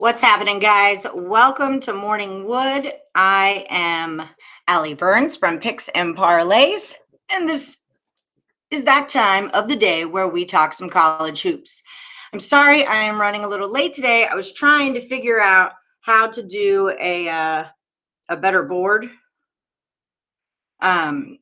What's happening, guys? Welcome to Morning Wood. I am Allie Burns from Picks and Parlays, and this is that time of the day where we talk some college hoops. I'm sorry I am running a little late today. I was trying to figure out how to do a better board, and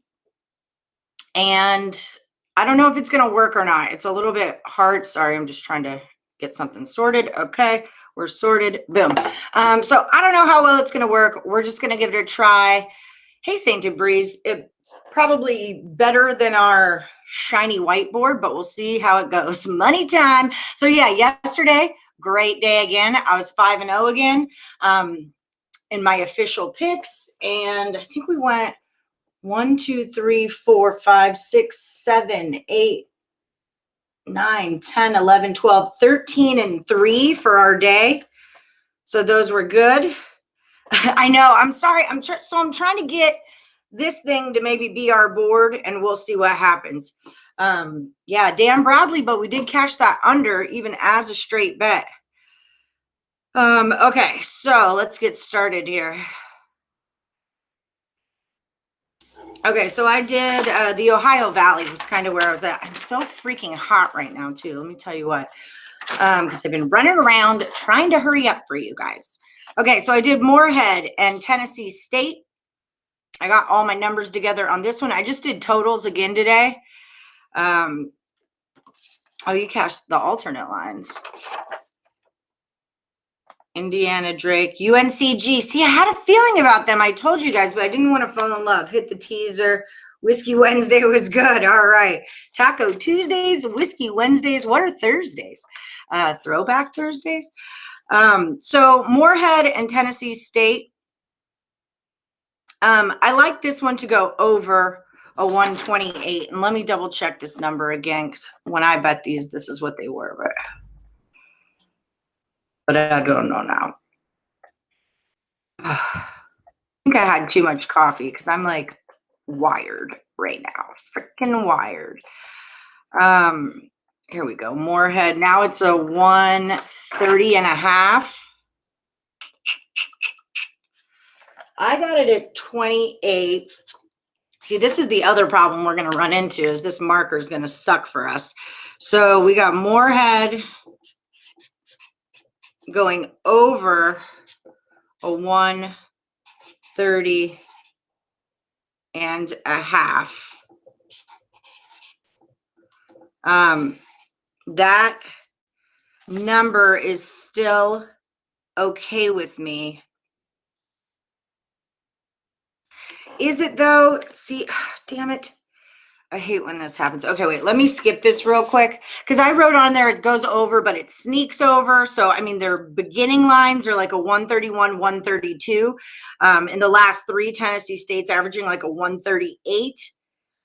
I don't know if it's going to work or not. It's a little bit hard. Sorry, I'm just trying to get something sorted. Okay. We're sorted. Boom. So I don't know how well it's going to work. We're just going to give it a try. Hey, St. Breeze. It's probably better than our shiny whiteboard, but we'll see how it goes. Money time. So yeah, yesterday, great day again. I was 5-0 again in my official picks. And I think we went 1, 2, 3, 4, 5, 6, 7, 8, 9, 10, 11, 12, 13, and 3 for our day. So those were good. I know. I'm sorry. I'm trying to get this thing to maybe be our board, and we'll see what happens. Yeah, Dan Bradley, but we did cash that under even as a straight bet. Okay, so let's get started here. Okay, so I did the Ohio Valley was kind of where I was at. I'm so freaking hot right now, too. Let me tell you what. Because I've been running around trying to hurry up for you guys. Okay, so I did Moorhead and Tennessee State. I got all my numbers together on this one. I just did totals again today. Oh, you cashed the alternate lines. Indiana, Drake, UNCG. See, I had a feeling about them. I told you guys, but I didn't want to fall in love. Hit the teaser. Whiskey Wednesday was good. All right. Taco Tuesdays, Whiskey Wednesdays. What are Thursdays? Throwback Thursdays. So Moorhead and Tennessee State. I like this one to go over a 128. And let me double check this number again, because when I bet these, this is what they were. But I don't know now. I think I had too much coffee because I'm like wired right now. Freaking wired. Here we go. Moorhead. Now it's a 130.5. I got it at 28. See, this is the other problem we're going to run into is this marker is going to suck for us. So we got Moorhead going over a 130.5. That number is still okay with me. Is it though? See, damn it. I hate when this happens. Okay, wait, let me skip this real quick because I wrote on there it goes over, but it sneaks over. So, I mean, their beginning lines are like a 131, 132. In the last 3, Tennessee State's averaging like a 138.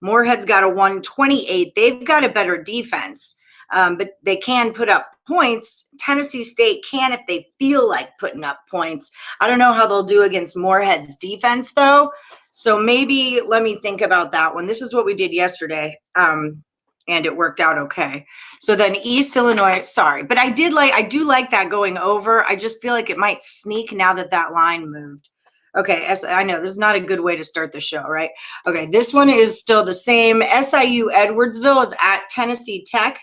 Moorhead's got a 128. They've got a better defense, but they can put up points. Tennessee State can if they feel like putting up points. I don't know how they'll do against Moorhead's defense, though. So maybe let me think about that one. This is what we did yesterday, and it worked out okay. So then East Illinois, sorry, but I do like that going over. I just feel like it might sneak now that that line moved. Okay, I know this is not a good way to start the show, right? Okay, this one is still the same. SIU Edwardsville is at Tennessee Tech.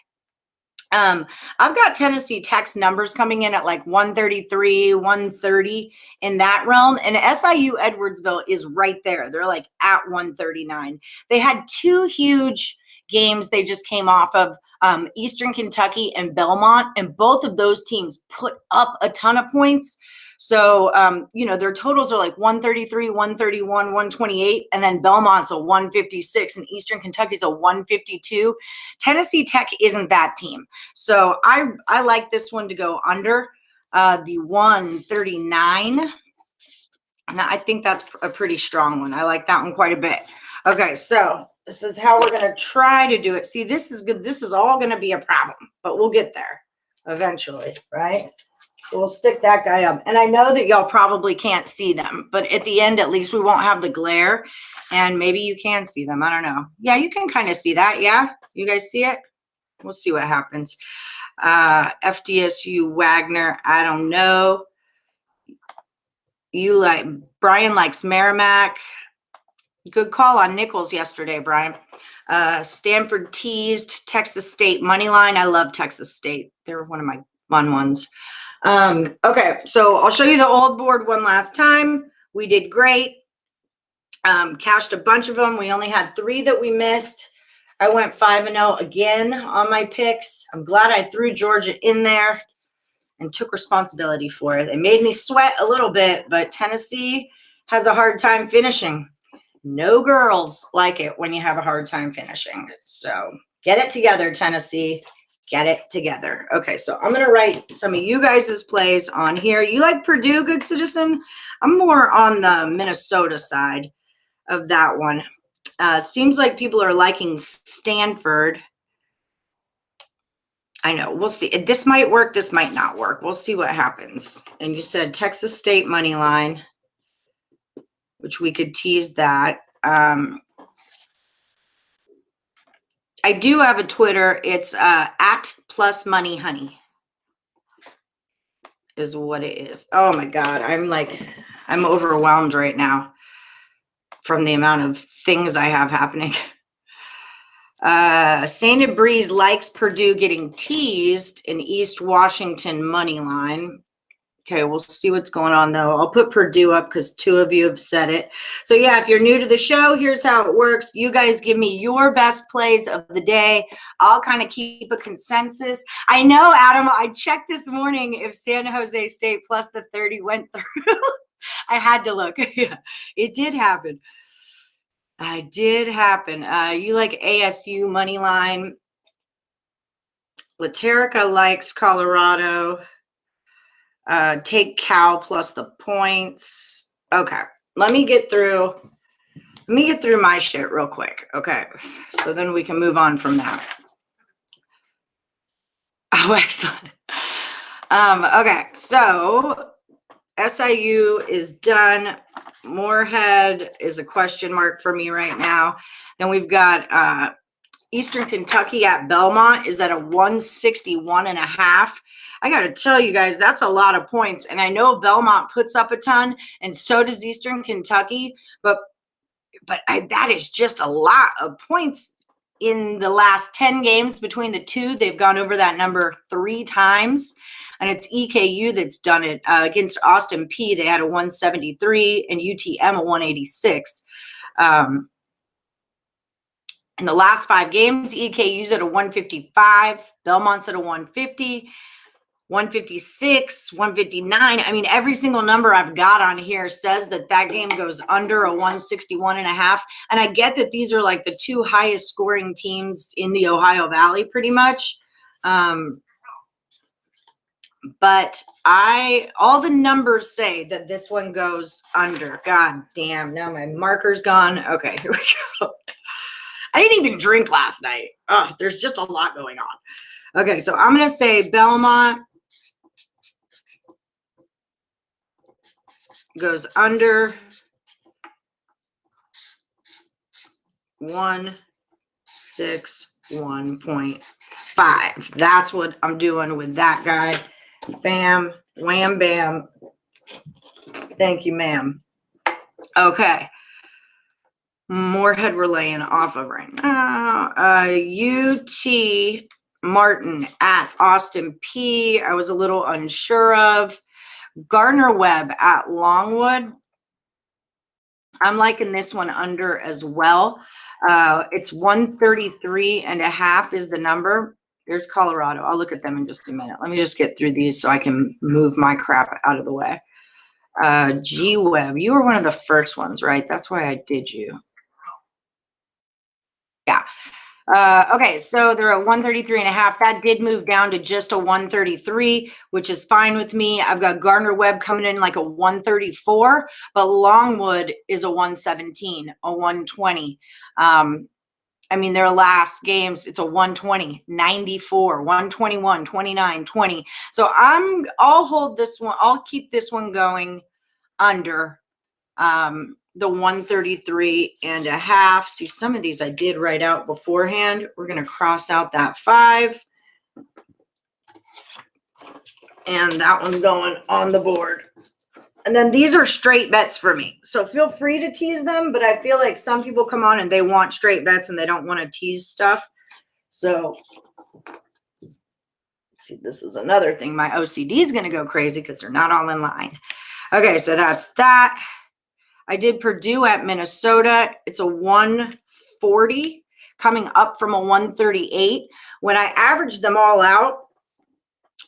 I've got Tennessee Tech's numbers coming in at like 133, 130 in that realm. And SIU Edwardsville is right there. They're like at 139. They had 2 huge games they just came off of, Eastern Kentucky and Belmont. And both of those teams put up a ton of points. So, their totals are like 133, 131, 128, and then Belmont's a 156 and Eastern Kentucky's a 152. Tennessee Tech isn't that team. So I like this one to go under the 139. And I think that's a pretty strong one. I like that one quite a bit. Okay, so this is how we're going to try to do it. See, this is good. This is all going to be a problem, but we'll get there eventually, right? So we'll stick that guy up. And I know that y'all probably can't see them, but at the end, at least we won't have the glare. And maybe you can see them. I don't know. Yeah, you can kind of see that. Yeah, you guys see it? We'll see what happens. FDSU Wagner, I don't know. Brian likes Merrimack. Good call on Nichols yesterday, Brian. Stanford teased Texas State money line. I love Texas State. They're one of my fun ones. Okay, so I'll show you the old board one last time. We did great. Cashed a bunch of them. We only had 3 that we missed. I went 5-0 again on my picks. I'm glad I threw Georgia in there and took responsibility for it. It made me sweat a little bit, but Tennessee has a hard time finishing. No girls like it when you have a hard time finishing. So get it together, Tennessee. Get it together. Okay, so I'm going to write some of you guys' plays on here. You like Purdue, good citizen? I'm more on the Minnesota side of that one. Seems like people are liking Stanford. I know. We'll see. This might work. This might not work. We'll see what happens. And you said Texas State money line, which we could tease that. I do have a Twitter. It's at plus money honey is what it is. Oh my God. I'm overwhelmed right now from the amount of things I have happening. Santa Breeze likes Purdue getting teased in East Washington money line. Okay, we'll see what's going on, though. I'll put Purdue up because 2 of you have said it. So, yeah, if you're new to the show, here's how it works. You guys give me your best plays of the day. I'll kind of keep a consensus. I know, Adam, I checked this morning if San Jose State plus the 30 went through. I had to look. Yeah, it did happen. It did happen. You like ASU money line. Laterica likes Colorado. Take Cal plus the points. Okay, let me get through my shit real quick. Okay, so then we can move on from that. Oh, excellent. Okay, so SIU is done. Moorhead is a question mark for me right now. Then we've got Eastern Kentucky at Belmont is at a 161.5. I got to tell you guys, that's a lot of points. And I know Belmont puts up a ton, and so does Eastern Kentucky. But that is just a lot of points. In the last 10 games between the two, they've gone over that number 3 times. And it's EKU that's done it. Against Austin P, they had a 173 and UTM a 186. In the last 5 games, EKU's at a 155, Belmont's at a 150, 156, 159. I mean, every single number I've got on here says that game goes under a 161.5. And I get that these are like the 2 highest scoring teams in the Ohio Valley pretty much. But all the numbers say that this one goes under. God damn, now my marker's gone. Okay, here we go. I didn't even drink last night. Oh, there's just a lot going on. Okay, so I'm going to say Belmont goes under 161.5. That's what I'm doing with that guy. Bam, wham, bam. Thank you, ma'am. Okay. Moorhead we're laying off of right now. UT Martin at Austin P. I was a little unsure of. Gardner Webb at Longwood. I'm liking this one under as well. It's 133.5 is the number. There's Colorado. I'll look at them in just a minute. Let me just get through these so I can move my crap out of the way. G Webb, you were one of the first ones, right? That's why I did you. Yeah. Okay, so they're at 133.5. That did move down to just a 133, which is fine with me. I've got Gardner Webb coming in like a 134, but Longwood is a 117, a 120. I mean, their last games, it's a 120, 94, 121, 29, 20. So I'll hold this one. I'll keep this one going under the 133.5. See, some of these I did write out beforehand. We're going to cross out that 5. And that one's going on the board. And then these are straight bets for me. So feel free to tease them, but I feel like some people come on and they want straight bets and they don't want to tease stuff. So see, this is another thing. My OCD is going to go crazy because they're not all in line. Okay, so that's that. I did Purdue at Minnesota. It's a 140 coming up from a 138. When I averaged them all out,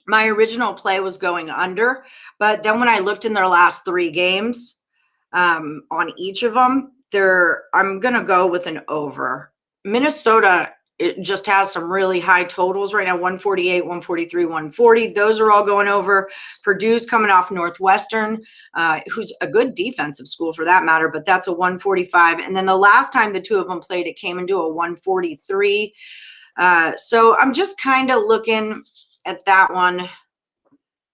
my original play was going under, but then when I looked in their last 3 games on each of them, I'm going to go with an over. Minnesota, it just has some really high totals right now, 148, 143, 140. Those are all going over. Purdue's coming off Northwestern, who's a good defensive school for that matter, but that's a 145. And then the last time the two of them played, it came into a 143. So I'm just kind of looking at that one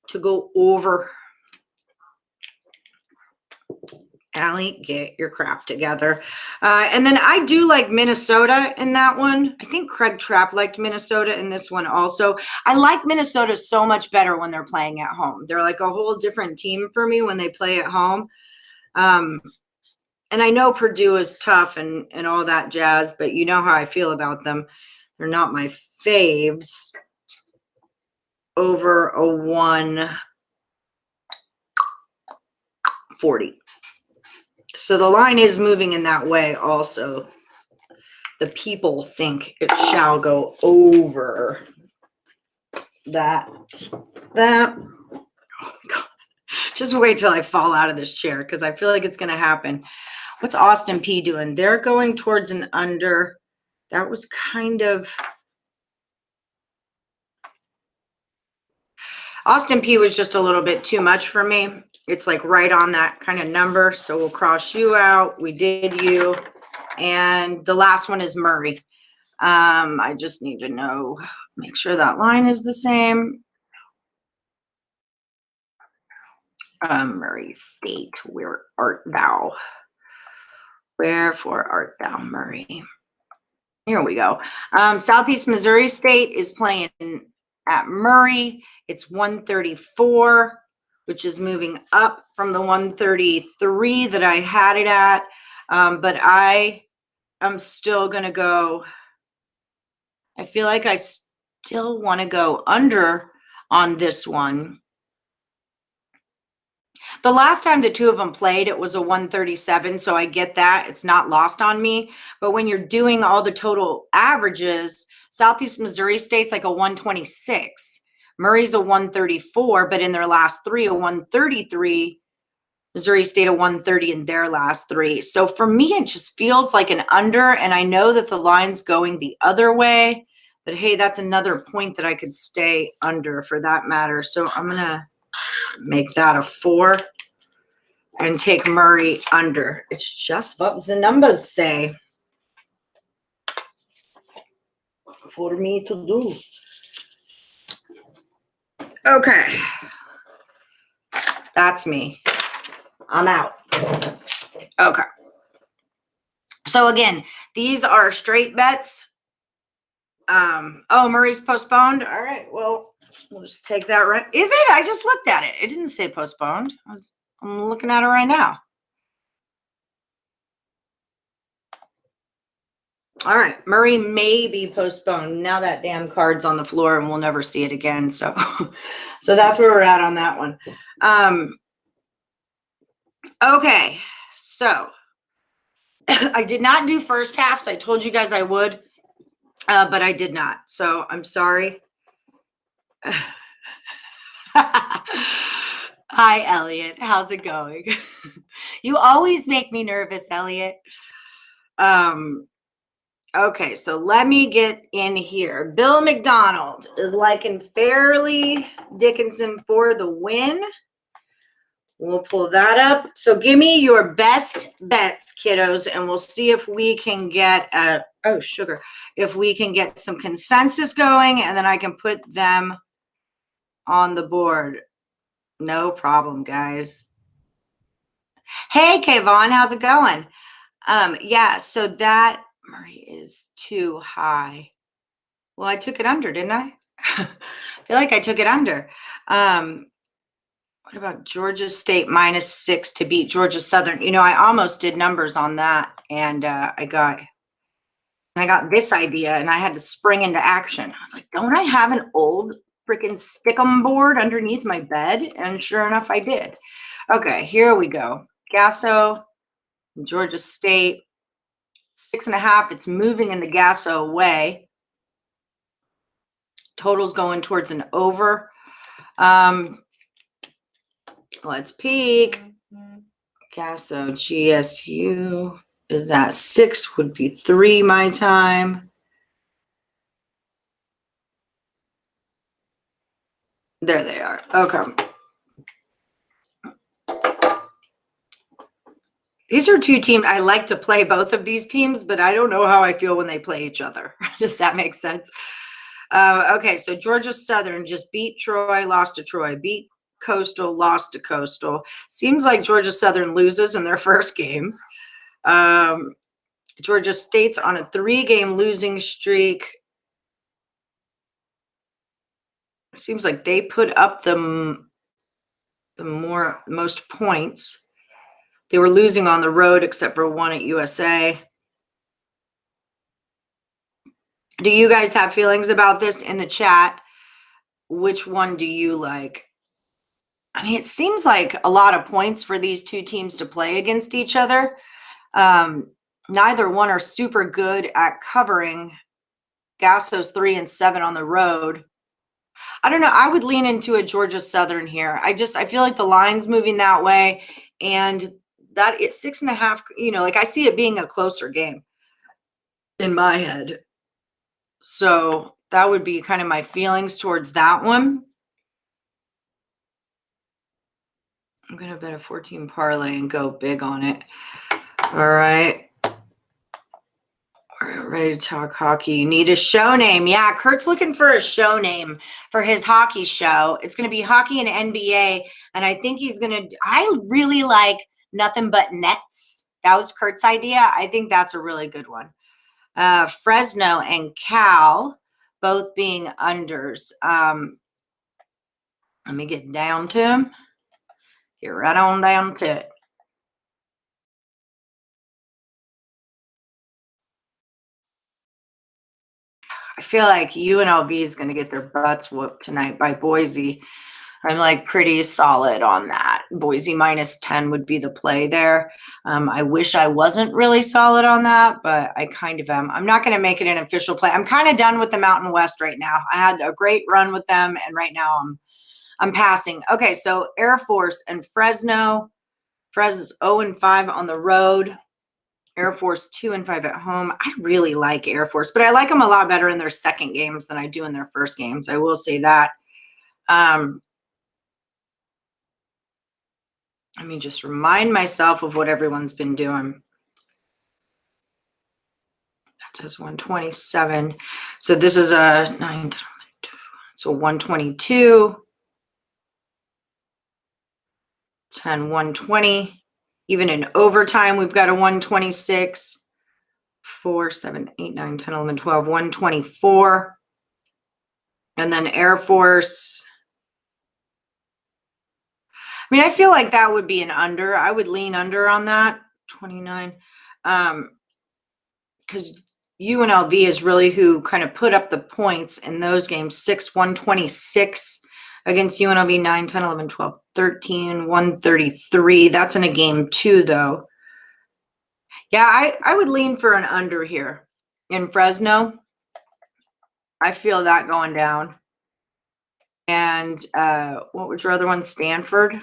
to go over. Allie, get your crap together. And then I do like Minnesota in that one. I think Craig Trapp liked Minnesota in this one also. I like Minnesota so much better when they're playing at home. They're like a whole different team for me when they play at home. And I know Purdue is tough and all that jazz, but you know how I feel about them. They're not my faves. Over a 140. So the line is moving in that way also. The people think it shall go over that. Oh my God. Just wait till I fall out of this chair because I feel like it's going to happen. What's Austin P doing? They're going towards an under. That was kind of... Austin P was just a little bit too much for me. It's like right on that kind of number. So we'll cross you out. We did you. And the last one is Murray. I just need to know, make sure that line is the same. Murray State, where art thou? Wherefore art thou, Murray? Here we go. Southeast Missouri State is playing at Murray. It's 134, which is moving up from the 133 that I had it at. But I am still going to go. I feel like I still want to go under on this one. The last time the two of them played, it was a 137, so I get that. It's not lost on me. But when you're doing all the total averages, Southeast Missouri State's like a 126. Murray's a 134, but in their last 3, a 133. Missouri State a 130 in their last 3. So for me, it just feels like an under, and I know that the line's going the other way. But hey, that's another point that I could stay under for that matter. So I'm going to make that a 4 and take Murray under. It's just what the numbers say for me to do. Okay. That's me. I'm out. Okay. So again, these are straight bets. Oh, Murray's postponed. All right. Well, we'll just take that. Right. Is it? I just looked at it. It didn't say postponed. I'm looking at it right now. All right. Murray may be postponed. Now that damn card's on the floor and we'll never see it again. So, so that's where we're at on that one. Okay. So I did not do first halves. I told you guys I would, but I did not. So I'm sorry. Hi, Elliot. How's it going? You always make me nervous, Elliot. Okay, so let me get in here. Bill McDonald is liking Fairleigh Dickinson for the win. We'll pull that up. So give me your best bets, kiddos, and we'll see if we can get if we can get some consensus going, and then I can put them on the board. No problem, guys. Hey, Kayvon, how's it going? Yeah, so that Murray is too high. Well, I took it under, didn't I? I feel like I took it under. What about Georgia State -6 to beat Georgia Southern? You know, I almost did numbers on that, and I got this idea, and I had to spring into action. I was like, don't I have an old freaking stickum board underneath my bed? And sure enough, I did. Okay, here we go. Gasso, Georgia State, 6.5. It's moving in the Gasso way. Total's going towards an over. Let's peek. Gasso, GSU is at 6, would be 3 my time. There they are. Okay. These are two teams. I like to play both of these teams, but I don't know how I feel when they play each other. Does that make sense? Okay, so Georgia Southern just beat Troy, lost to Troy, beat Coastal, lost to Coastal. Seems like Georgia Southern loses in their first games. Georgia State's on a 3-game losing streak. Seems like they put up the most points. They were losing on the road except for one at USA. Do you guys have feelings about this in the chat? Which one do you like? I mean, it seems like a lot of points for these two teams to play against each other. Neither one are super good at covering. Gasso's 3 and 7 on the road. I don't know. I would lean into a Georgia Southern here. I feel like the line's moving that way, and that it's 6.5. You know, like I see it being a closer game in my head. So that would be kind of my feelings towards that one. I'm going to bet a 14 parlay and go big on it. All right. We're ready to talk hockey. You need a show name. Yeah, Kurt's looking for a show name for his hockey show. It's going to be hockey and NBA. And I think he's going to, I really like Nothing But Nets. That was Kurt's idea. I think that's a really good one. Fresno and Cal both being unders. Let me get down to him. Get right on down to it. I feel like UNLV is going to get their butts whooped tonight by Boise. I'm like pretty solid on that. Boise -10 would be the play there. I wish I wasn't really solid on that, but I kind of am. I'm not going to make it an official play. I'm kind of done with the Mountain West right now. I had a great run with them, and right now I'm passing. Okay, so Air Force and Fresno. Fresno's 0-5 on the road. Air Force 2-5 at home. I really like Air Force, but I like them a lot better in their second games than I do in their first games. I will say that. Let me just remind myself of what everyone's been doing. That says 127. So this is a 9. So 122. 10, 120. Even in overtime, we've got a 126. 4, 7, 8, 9, 10, 11, 12, 124. And then Air Force. I mean, I feel like that would be an under. I would lean under on that, 29. Because UNLV is really who kind of put up the points in those games. 6, 126 against UNLV, 9, 10, 11, 12, 13, 133. That's in a game 2, though. Yeah, I would lean for an under here. In Fresno, I feel that going down. And what was your other one? Stanford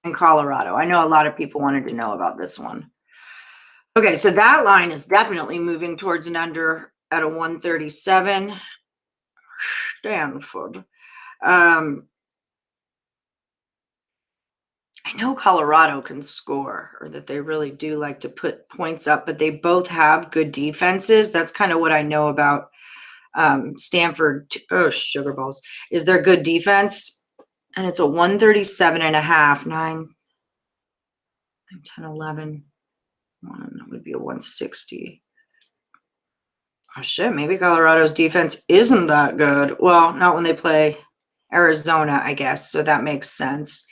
and Colorado. I know a lot of people wanted to know about this one. Okay, so that line is definitely moving towards an under at a 137. Stanford. I know Colorado can score, or that they really do like to put points up, but they both have good defenses. That's kind of what I know about Stanford. Oh, sugar balls. Is their good defense? And it's a 137.5. 9, 10, 11. That would be a 160. Oh, shit, maybe Colorado's defense isn't that good. Well, not when they play Arizona, I guess. So that makes sense.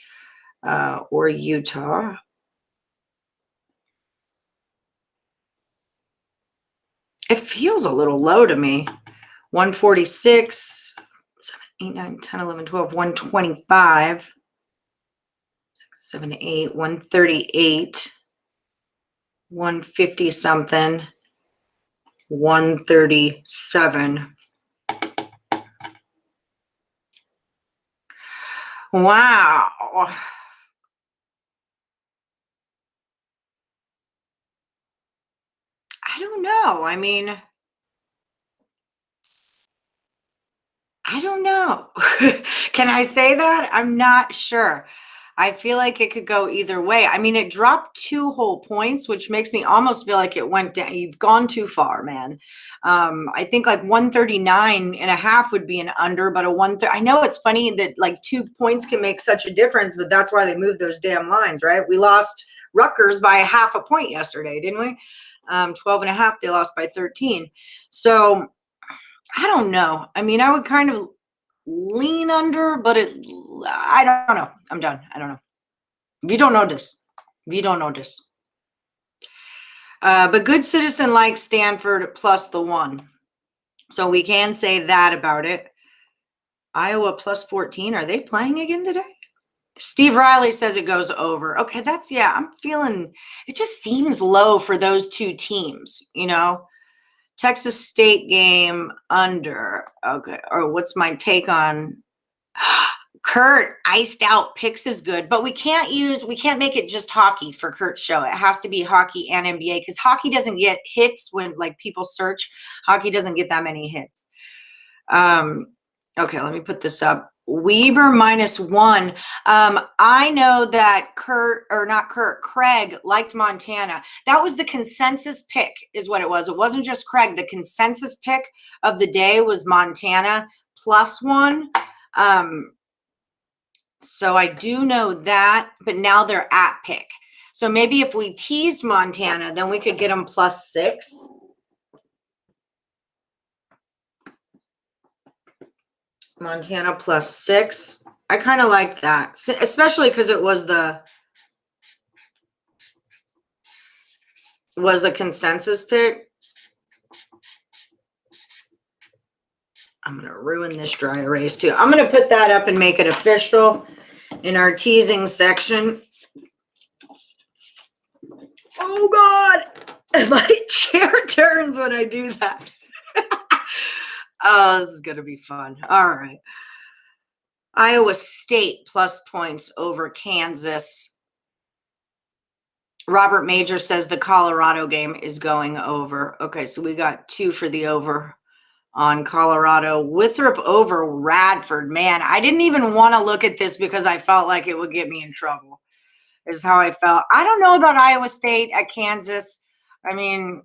Or Utah. It feels a little low to me. 146, 7, 8, 9, 10, 11, 12, 125, 6, 7, 8, 138, 150 something, 137. Wow. I don't know. I mean, I don't know. Can I say that? I'm not sure. I feel like it could go either way. I mean, it dropped 2 whole points, which makes me almost feel like it went down. You've gone too far, man. I think like 139.5 would be an under, but I know it's funny that like 2 points can make such a difference, but that's why they moved those damn lines, right? We lost Rutgers by 0.5 point yesterday, didn't we? 12.5, they lost by 13. So I don't know. I mean, I would kind of lean under, but I don't know. I'm done. I don't know. We don't know this. We don't know this. But Good Citizen likes Stanford plus the 1. So we can say that about it. Iowa plus 14. Are they playing again today? Steve Riley says it goes over. Okay, I'm feeling, it just seems low for those 2 teams, Texas State game under. Okay, or what's my take on Kurt iced out picks is good, but we can't make it just hockey for Kurt's show. It has to be hockey and NBA because hockey doesn't get hits when like people search. Hockey doesn't get that many hits. Okay, let me put this up. Weber -1. I know that Craig liked Montana. That was the consensus pick is what it was. It wasn't just Craig. The consensus pick of the day was Montana +1. So I do know that, but now they're at pick. So maybe if we teased Montana, then we could get them +6. Montana +6. I kind of like that, especially because it was a consensus pick. I'm going to ruin this dry erase too. I'm going to put that up and make it official in our teasing section. Oh God, my chair turns when I do that. Oh, this is going to be fun. All right. Iowa State plus points over Kansas. Robert Major says the Colorado game is going over. Okay, so we got 2 for the over on Colorado. Withrop over Radford. Man, I didn't even want to look at this because I felt like it would get me in trouble. Is how I felt. I don't know about Iowa State at Kansas. I mean,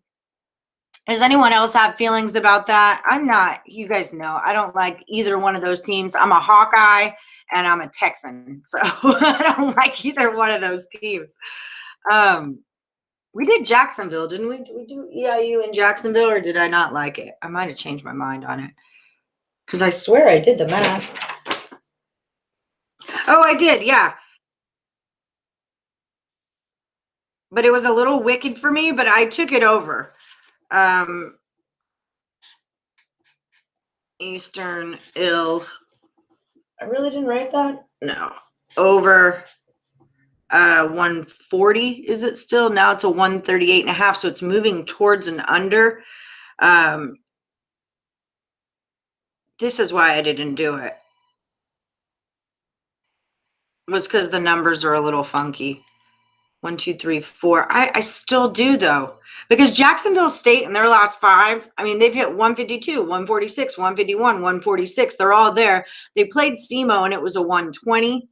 does anyone else have feelings about that? I'm not. You guys know I don't like either one of those teams. I'm a Hawkeye and I'm a Texan. So I don't like either one of those teams. We did Jacksonville, didn't we? Did we do EIU in Jacksonville or did I not like it? I might have changed my mind on it. Because I swear I did the math. Oh, I did, yeah. But it was a little wicked for me, but I took it over. Eastern Ill. I really didn't write that? No. Over 140, is it still? Now it's a 138.5, so it's moving towards an under. This is why I didn't do it. It was because the numbers are a little funky. 1, 2, 3, 4. I still do though, because Jacksonville State in their last 5, I mean, they've hit 152, 146, 151, 146. They're all there. They played SEMO and it was a 120.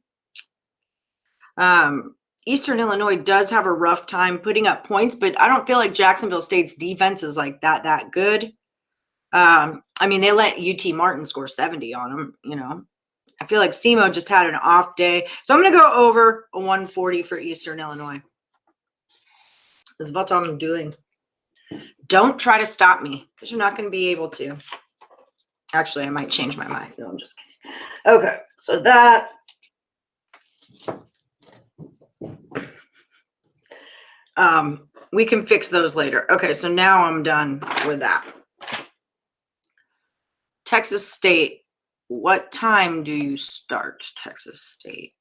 Eastern Illinois does have a rough time putting up points, but I don't feel like Jacksonville State's defense is like that good. I mean, they let UT Martin score 70 on them, I feel like SEMO just had an off day. So I'm going to go over a 140 for Eastern Illinois. That's what I'm doing. Don't try to stop me because you're not going to be able to. Actually, I might change my mind. No, I'm just kidding. Okay, so that. We can fix those later. Okay, so now I'm done with that. Texas State. What time do you start, Texas State?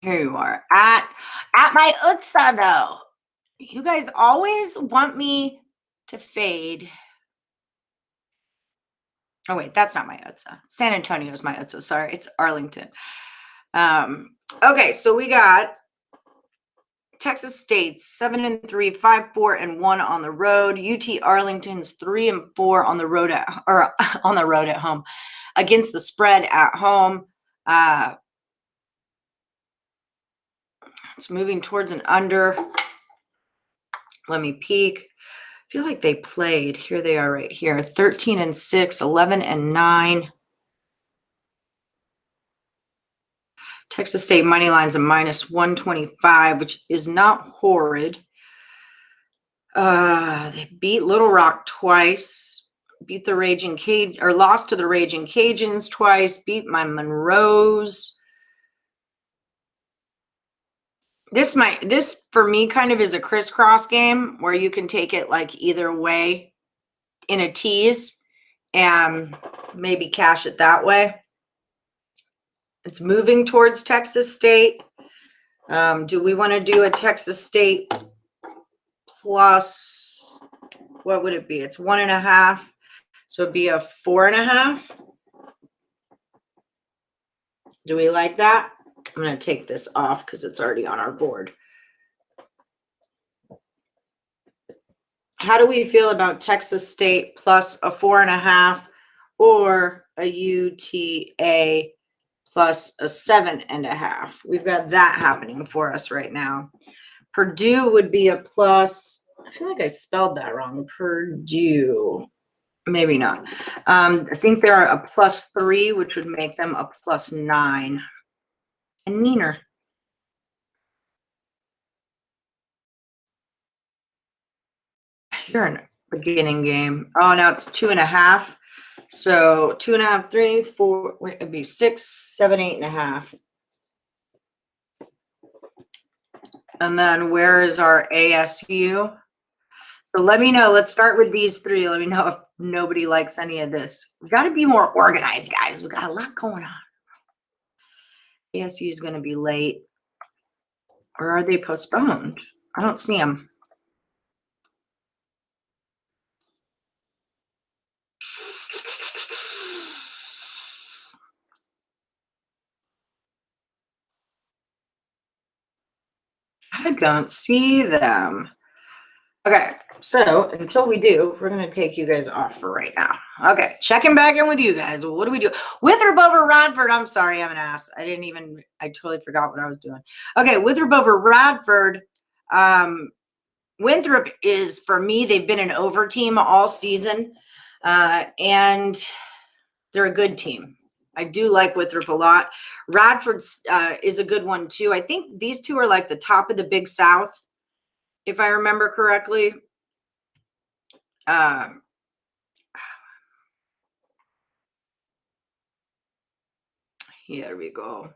Here you are at my Utsa though. You guys always want me to fade. Oh wait, that's not my Utsa. San Antonio is my Utsa. Sorry, it's Arlington. Okay, so we got Texas State's 7-3, 5-4-1 on the road. UT Arlington's 3-4 on the road at home against the spread at home. It's moving towards an under. Let me peek. I feel like they played. Here they are right here. 13-6, 11-9. Texas State money line's a -125, which is not horrid. They beat Little Rock twice, beat the Raging Cajun, or lost to the Raging Cajuns twice, beat my Monroes. This for me kind of is a crisscross game where you can take it like either way in a tease and maybe cash it that way. It's moving towards Texas State. Do we want to do a Texas State plus, what would it be? It's 1.5. So it'd be a 4.5. Do we like that? I'm going to take this off because it's already on our board. How do we feel about Texas State plus a 4.5 or a UTA plus a 7.5? We've got that happening for us right now. Purdue would be a plus. I feel like I spelled that wrong. Purdue. Maybe not. I think they're a +3, which would make them a +9. And meaner. You're in a beginning game. Oh, now it's 2.5. So 2.5, 3, 4. Wait, it'd be 6, 7, 8.5. And then where is our ASU? So let me know. Let's start with these three. Let me know if nobody likes any of this. We got to be more organized, guys. We got a lot going on. ASU is going to be late. Or are they postponed? I don't see them. I don't see them. Okay, so until we do, we're going to take you guys off for right now. Okay, checking back in with you guys. What do we do? Winthrop over Radford. I'm sorry, I'm an ass. I totally forgot what I was doing. Okay, Winthrop over Radford. Winthrop is, for me, they've been an over team all season, and they're a good team. I do like Winthrop a lot. Radford is a good one, too. I think these two are like the top of the Big South, if I remember correctly. Here we go.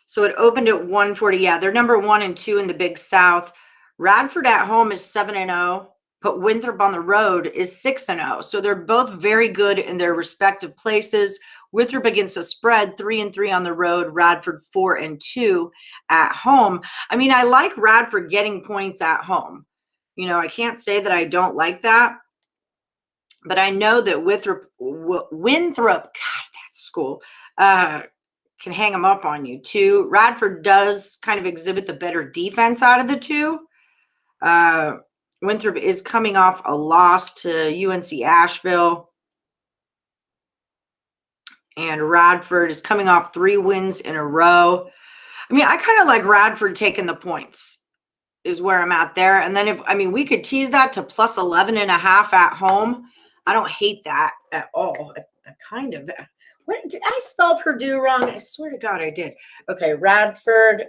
So it opened at 140. Yeah, they're number 1 and 2 in the Big South. Radford at home is 7-0, but Winthrop on the road is 6-0. So they're both very good in their respective places. Winthrop against a spread, 3-3 on the road. Radford 4-2 at home. I mean, I like Radford getting points at home. You know, I can't say that I don't like that, but I know that Winthrop, God, that school, can hang them up on you too. Radford does kind of exhibit the better defense out of the two. Winthrop is coming off a loss to UNC Asheville. And Radford is coming off 3 wins in a row. I mean, I kind of like Radford taking the points is where I'm at there. And then we could tease that to plus 11.5 at home. I don't hate that at all. I kind of, what did I spell Purdue wrong? I swear to God I did. Okay, Radford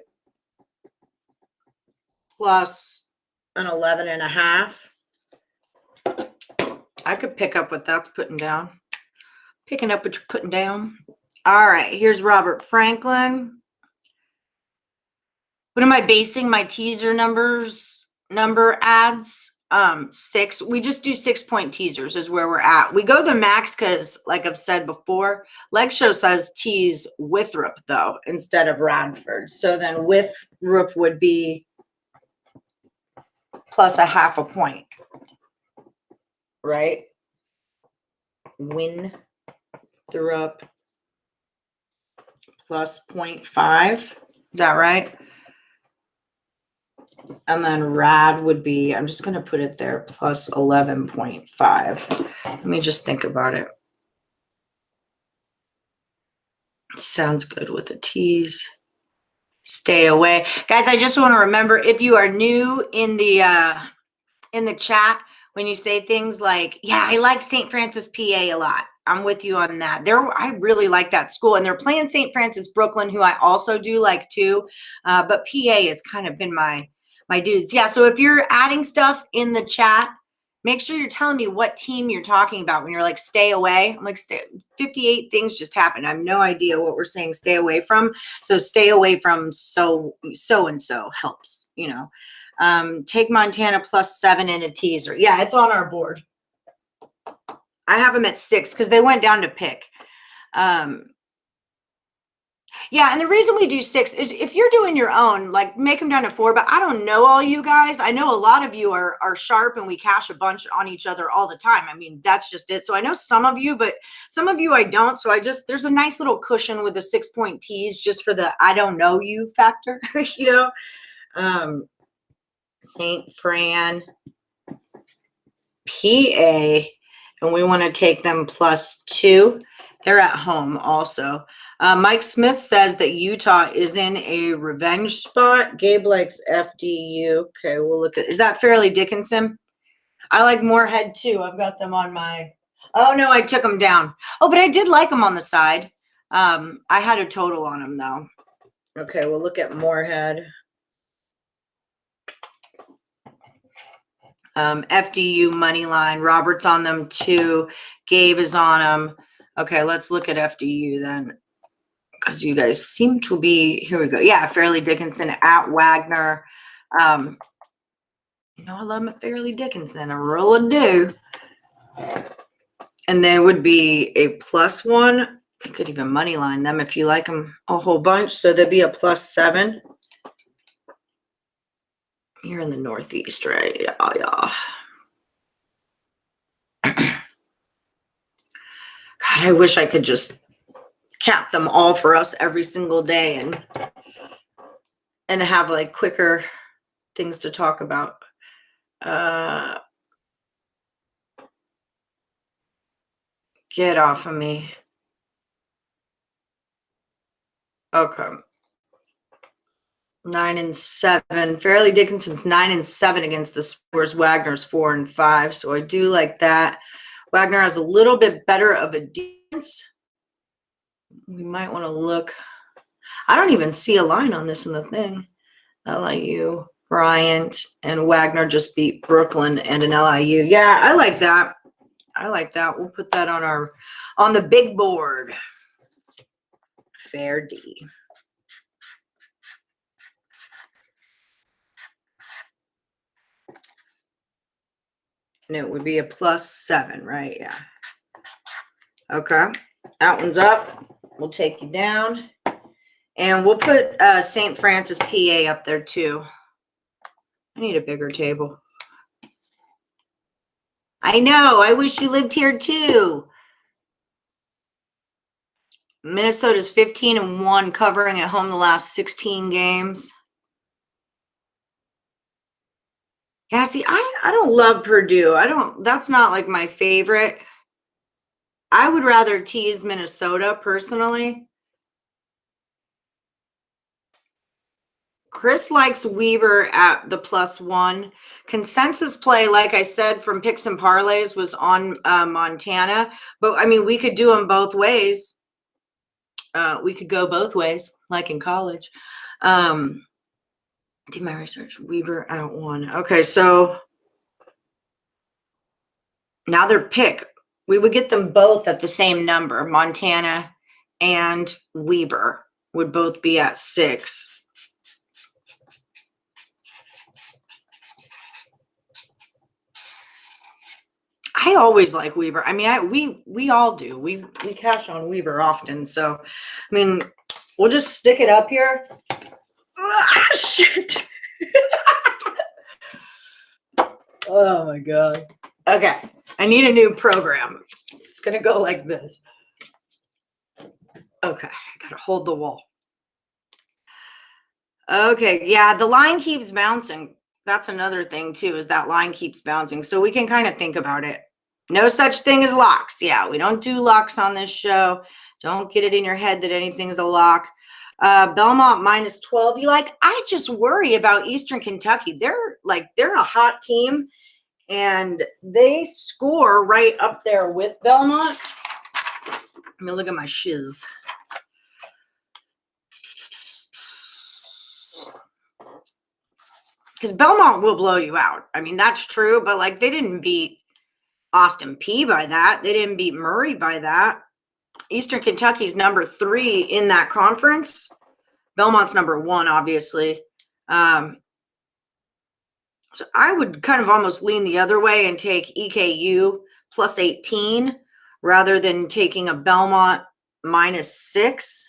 plus an 11.5. I could pick up what that's putting down. Picking up what you're putting down. All right, here's Robert Franklin. What am I basing my teaser number ads? 6. We just do 6-point teasers is where we're at. We go the max because, like I've said before, Leg Show says tease Withrop though instead of Radford. So then Withrop would be plus 0.5 point, right? Withrop plus 0.5. Is that right? And then Rad would be, I'm just going to put it there, plus 11.5. Let me just think about it. Sounds good with the T's. Stay away. Guys, I just want to remember, if you are new in the chat, when you say things like, yeah, I like St. Francis, PA a lot. I'm with you on that. I really like that school, and they're playing St. Francis Brooklyn, who I also do like too. But PA has kind of been my dudes. Yeah, so if you're adding stuff in the chat, make sure you're telling me what team you're talking about when you're like, stay away. I'm like, 58 things just happened. I have no idea what we're saying stay away from. So stay away from so-and-so helps, you know. Take Montana plus 7 in a teaser. Yeah, it's on our board. I have them at 6 because they went down to pick. Yeah, and the reason we do 6 is if you're doing your own, like make them down to 4, but I don't know all you guys. I know a lot of you are sharp and we cash a bunch on each other all the time. I mean, that's just it. So I know some of you, but some of you I don't. So there's a nice little cushion with the 6-point tease just for the I don't know you factor, you know. St. Fran, PA, and we want to take them plus 2. They're at home also. Mike Smith says that Utah is in a revenge spot. Gabe likes FDU. Okay, we'll look at, is that Fairleigh Dickinson? I like Moorhead too. I've got them on my, oh no, I took them down. Oh, but I did like them on the side. I had a total on them though. Okay, we'll look at Moorhead. FDU money line. Robert's on them too. Gabe is on them. Okay, let's look at FDU then, because you guys seem to be, here we go. Yeah, Fairleigh Dickinson at Wagner. You know, I love my Fairleigh Dickinson. I really do. And they would be a plus 1. You could even money line them if you like them a whole bunch. So there'd be a plus 7. You're in the Northeast, right? Yeah. God, I wish I could just cap them all for us every single day and have like quicker things to talk about. Get off of me. Okay. 9-7. Fairleigh Dickinson's 9-7 against the scores. Wagner's 4-5. So I do like that. Wagner has a little bit better of a defense. We might want to look. I don't even see a line on this in the thing. LIU, Bryant, and Wagner just beat Brooklyn and an LIU. Yeah, I like that. I like that. We'll put that on the big board. Fair D. And it would be a plus 7, right? Yeah. Okay. That one's up. We'll take you down. And we'll put St. Francis, PA up there too. I need a bigger table. I know. I wish you lived here too. Minnesota's 15-1, covering at home the last 16 games. Yeah, see, I don't love Purdue. That's not like my favorite. I would rather tease Minnesota personally. Chris likes Weber at the plus 1. Consensus play, like I said, from Picks and Parlays was on Montana. But, I mean, we could do them both ways. We could go both ways, like in college. Did my research. Weber at 1. Okay, so now they're pick. We would get them both at the same number. Montana and Weber would both be at 6. I always like Weber. I mean, we all do. We cash on Weber often. So, I mean, we'll just stick it up here. Ah, shit. Oh my God. Okay. I need a new program. It's going to go like this. Okay. I got to hold the wall. Okay. Yeah. The line keeps bouncing. That's another thing too, is that line keeps bouncing. So we can kind of think about it. No such thing as locks. Yeah. We don't do locks on this show. Don't get it in your head that anything's a lock. Belmont minus 12. I just worry about Eastern Kentucky. They're a hot team and they score right up there with Belmont. Let me look at my shiz. Because Belmont will blow you out. I mean, that's true, but they didn't beat Austin P by that. They didn't beat Murray by that. Eastern Kentucky's number 3 in that conference. Belmont's number 1, obviously. So I would kind of almost lean the other way and take EKU plus 18 rather than taking a Belmont minus 6.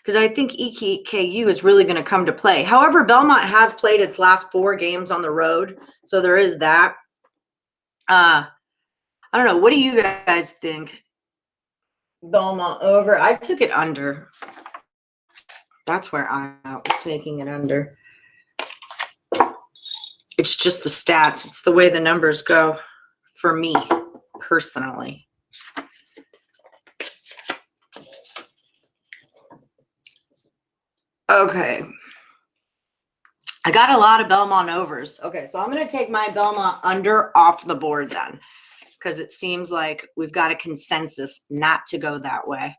Because I think EKU is really going to come to play. However, Belmont has played its last 4 games on the road. So there is that. I don't know. What do you guys think? Belmont over. I took it under. That's where I was taking it under. It's just the stats. It's the way the numbers go for me personally. Okay. I got a lot of Belmont overs. Okay, so I'm going to take my Belmont under off the board then, because it seems like we've got a consensus not to go that way.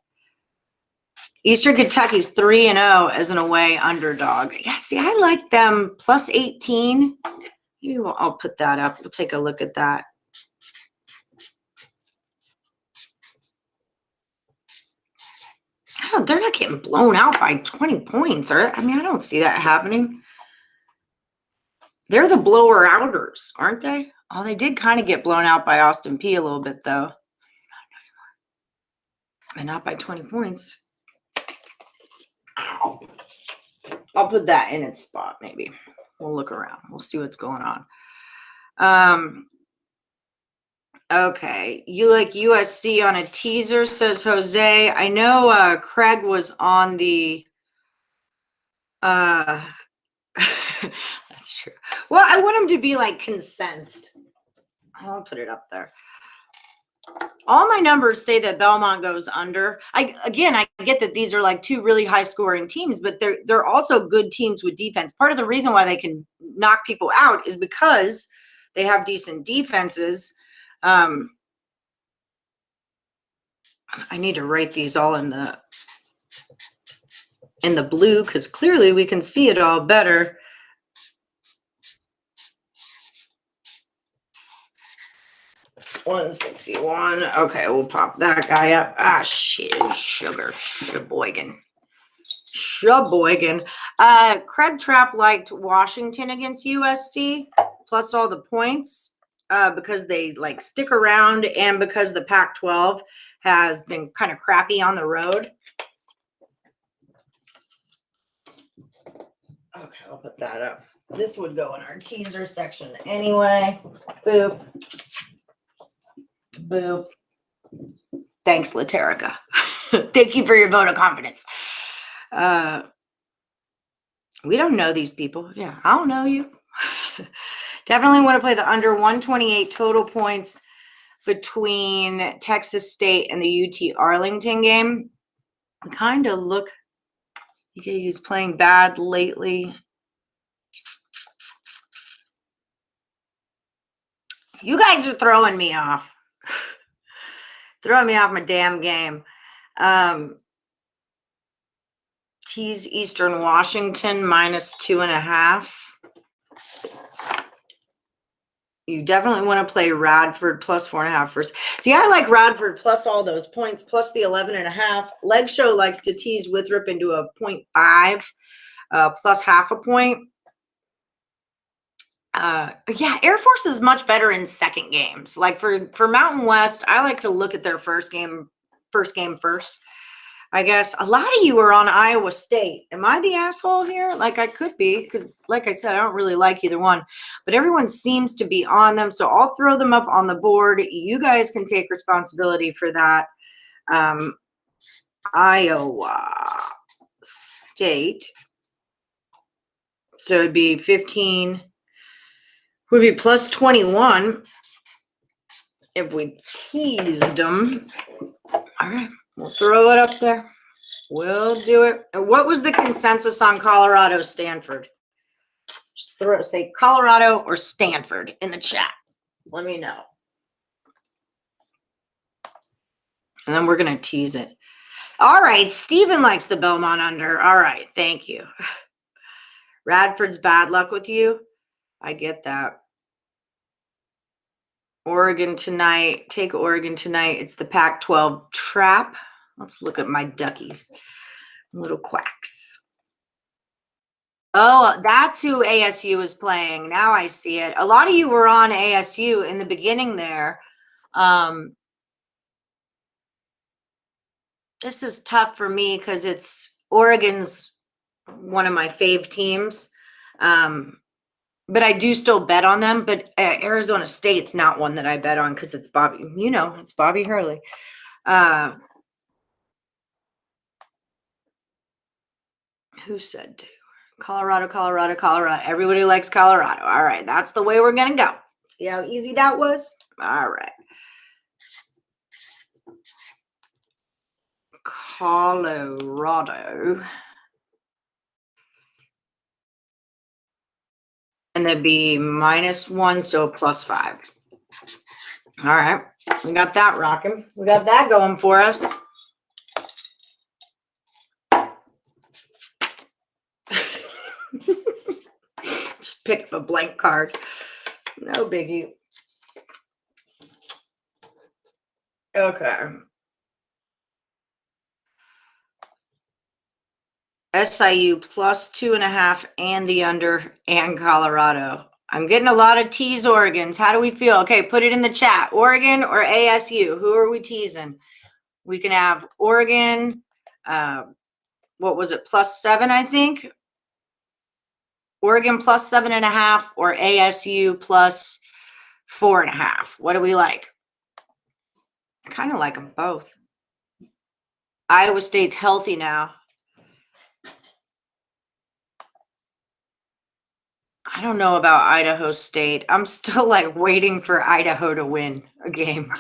Eastern Kentucky's 3-0 as an away underdog. Yeah, see, I like them plus 18. Maybe I'll put that up. We'll take a look at that. Oh, they're not getting blown out by 20 points. I mean, I don't see that happening. They're the blower outers, aren't they? Oh, they did kind of get blown out by Austin P a little bit, though. And not by 20 points. Ow. I'll put that in its spot, maybe. We'll look around. We'll see what's going on. Okay. You like USC on a teaser, says Jose. I know Craig was on the... That's true. Well, I want him to be consensed. I'll put it up there. All my numbers say that Belmont goes under. I get that these are 2 really high scoring teams, but they're also good teams with defense. Part of the reason why they can knock people out is because they have decent defenses. I need to write these all in the blue because clearly we can see it all better. $161. Okay, we'll pop that guy up. Ah, shit, sugar. Sheboygan. Craig Trapp liked Washington against USC, plus all the points, because they stick around and because the Pac-12 has been kind of crappy on the road. Okay, I'll put that up. This would go in our teaser section anyway. Boop. Boop. Thanks, Laterica. Thank you for your vote of confidence. We don't know these people. Yeah, I don't know you. Definitely want to play the under 128 total points between Texas State and the UT Arlington game. Kind of look like he's playing bad lately. You guys are throwing me off. Throwing me off my damn game. tease Eastern Washington -2.5. You definitely want to play Radford +4.5 first. See, I like Radford plus all those points, plus the 11.5. Leg Show likes to tease Withrop into a 0.5, plus half a point. Yeah, Air Force is much better in second games. Like for Mountain West, I like to look at their first game first. I guess a lot of you are on Iowa State. Am I the asshole here? Like I could be, because like I said, I don't really like either one, but everyone seems to be on them. So I'll throw them up on the board. You guys can take responsibility for that. Iowa State. So it'd be 15, would be plus 21 if we teased them. All right, we'll throw it up there. We'll do it. And what was the consensus on Colorado Stanford? Just say Colorado or Stanford in the chat. Let me know. And then we're going to tease it. All right. Steven likes the Belmont under. All right. Thank you. Radford's bad luck with you. I get that. Oregon tonight. Take Oregon tonight. It's the Pac-12 trap. Let's look at my duckies. Little quacks. Oh, that's who ASU is playing. Now I see it. A lot of you were on ASU in the beginning there. This is tough for me because it's Oregon's one of my fave teams. But I do still bet on them. But Arizona State's not one that I bet on because it's Bobby. You know, it's Bobby Hurley. Who said to? Colorado. Everybody likes Colorado. All right. That's the way we're going to go. See how easy that was? All right. Colorado. And that'd be -1, so +5. All right. We got that rocking. We got that going for us. Just pick up a blank card. No biggie. Okay. SIU +2.5 and the under and Colorado. I'm getting a lot of tease Oregons. How do we feel? Okay, put it in the chat. Oregon or ASU? Who are we teasing? We can have Oregon. What was it? +7, I think. Oregon +7.5 or ASU +4.5. What do we like? I kind of like them both. Iowa State's healthy now. I don't know about Idaho State. I'm still like waiting for Idaho to win a game.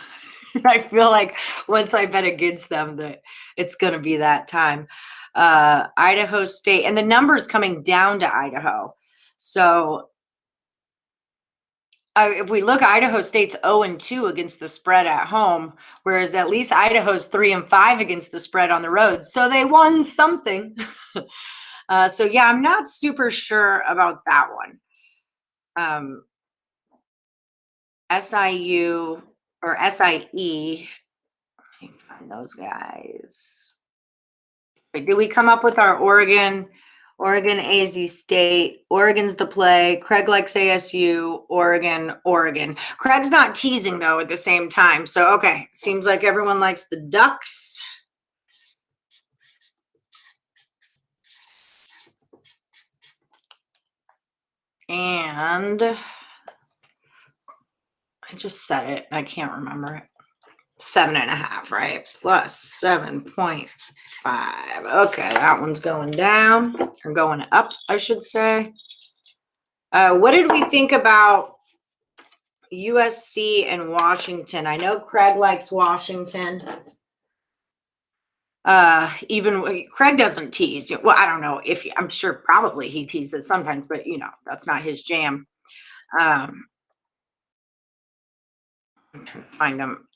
I feel like once I bet against them that it's going to be that time. Idaho State, and the number's coming down to Idaho. So if we look, Idaho State's 0-2 against the spread at home, whereas at least Idaho's 3-5 against the spread on the road. So they won something. So yeah, I'm not super sure about that one. SIU or SIE. Let me find those guys. Wait, did we come up with our Oregon, AZ State? Oregon's the play. Craig likes ASU, Oregon. Craig's not teasing though at the same time. So, okay. Seems like everyone likes the Ducks. And I just said it. I can't remember it. 7.5, right? Plus 7.5. Okay, that one's going down or going up, I should say. What did we think about USC and Washington? I know Craig likes Washington. Even Craig doesn't tease. Well, I don't know if I'm sure probably he teases sometimes, but you know, that's not his jam. I'm trying to find him.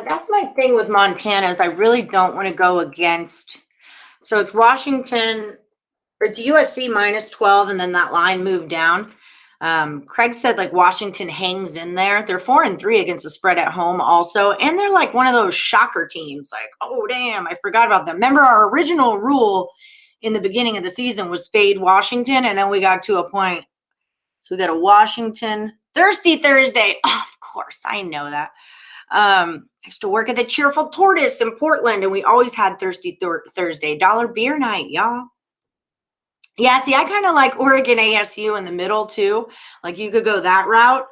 That's my thing with Montana is I really don't want to go against. So it's Washington, or it's USC minus 12, and then that line moved down. Craig said like Washington hangs in there. They're 4-3 against the spread at home also. And they're like one of those shocker teams. Like, oh, damn, I forgot about them. Remember our original rule in the beginning of the season was fade Washington. And then we got to a point. So we got a Washington Thirsty Thursday. Oh, of course, I know that. I used to work at the Cheerful Tortoise in Portland, and we always had Thirsty Thursday, dollar beer night, y'all. Yeah, see, I kind of like Oregon ASU in the middle too. Like you could go that route.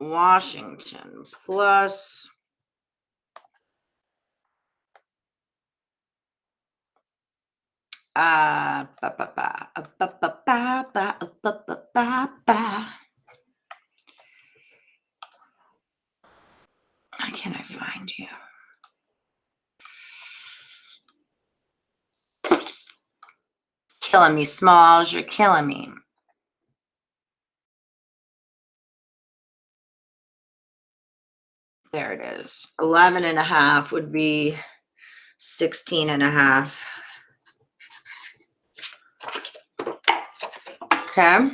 Washington plus How can I find you? Killing me, Smalls. You're killing me. There it is. 11.5 would be 16.5. Okay.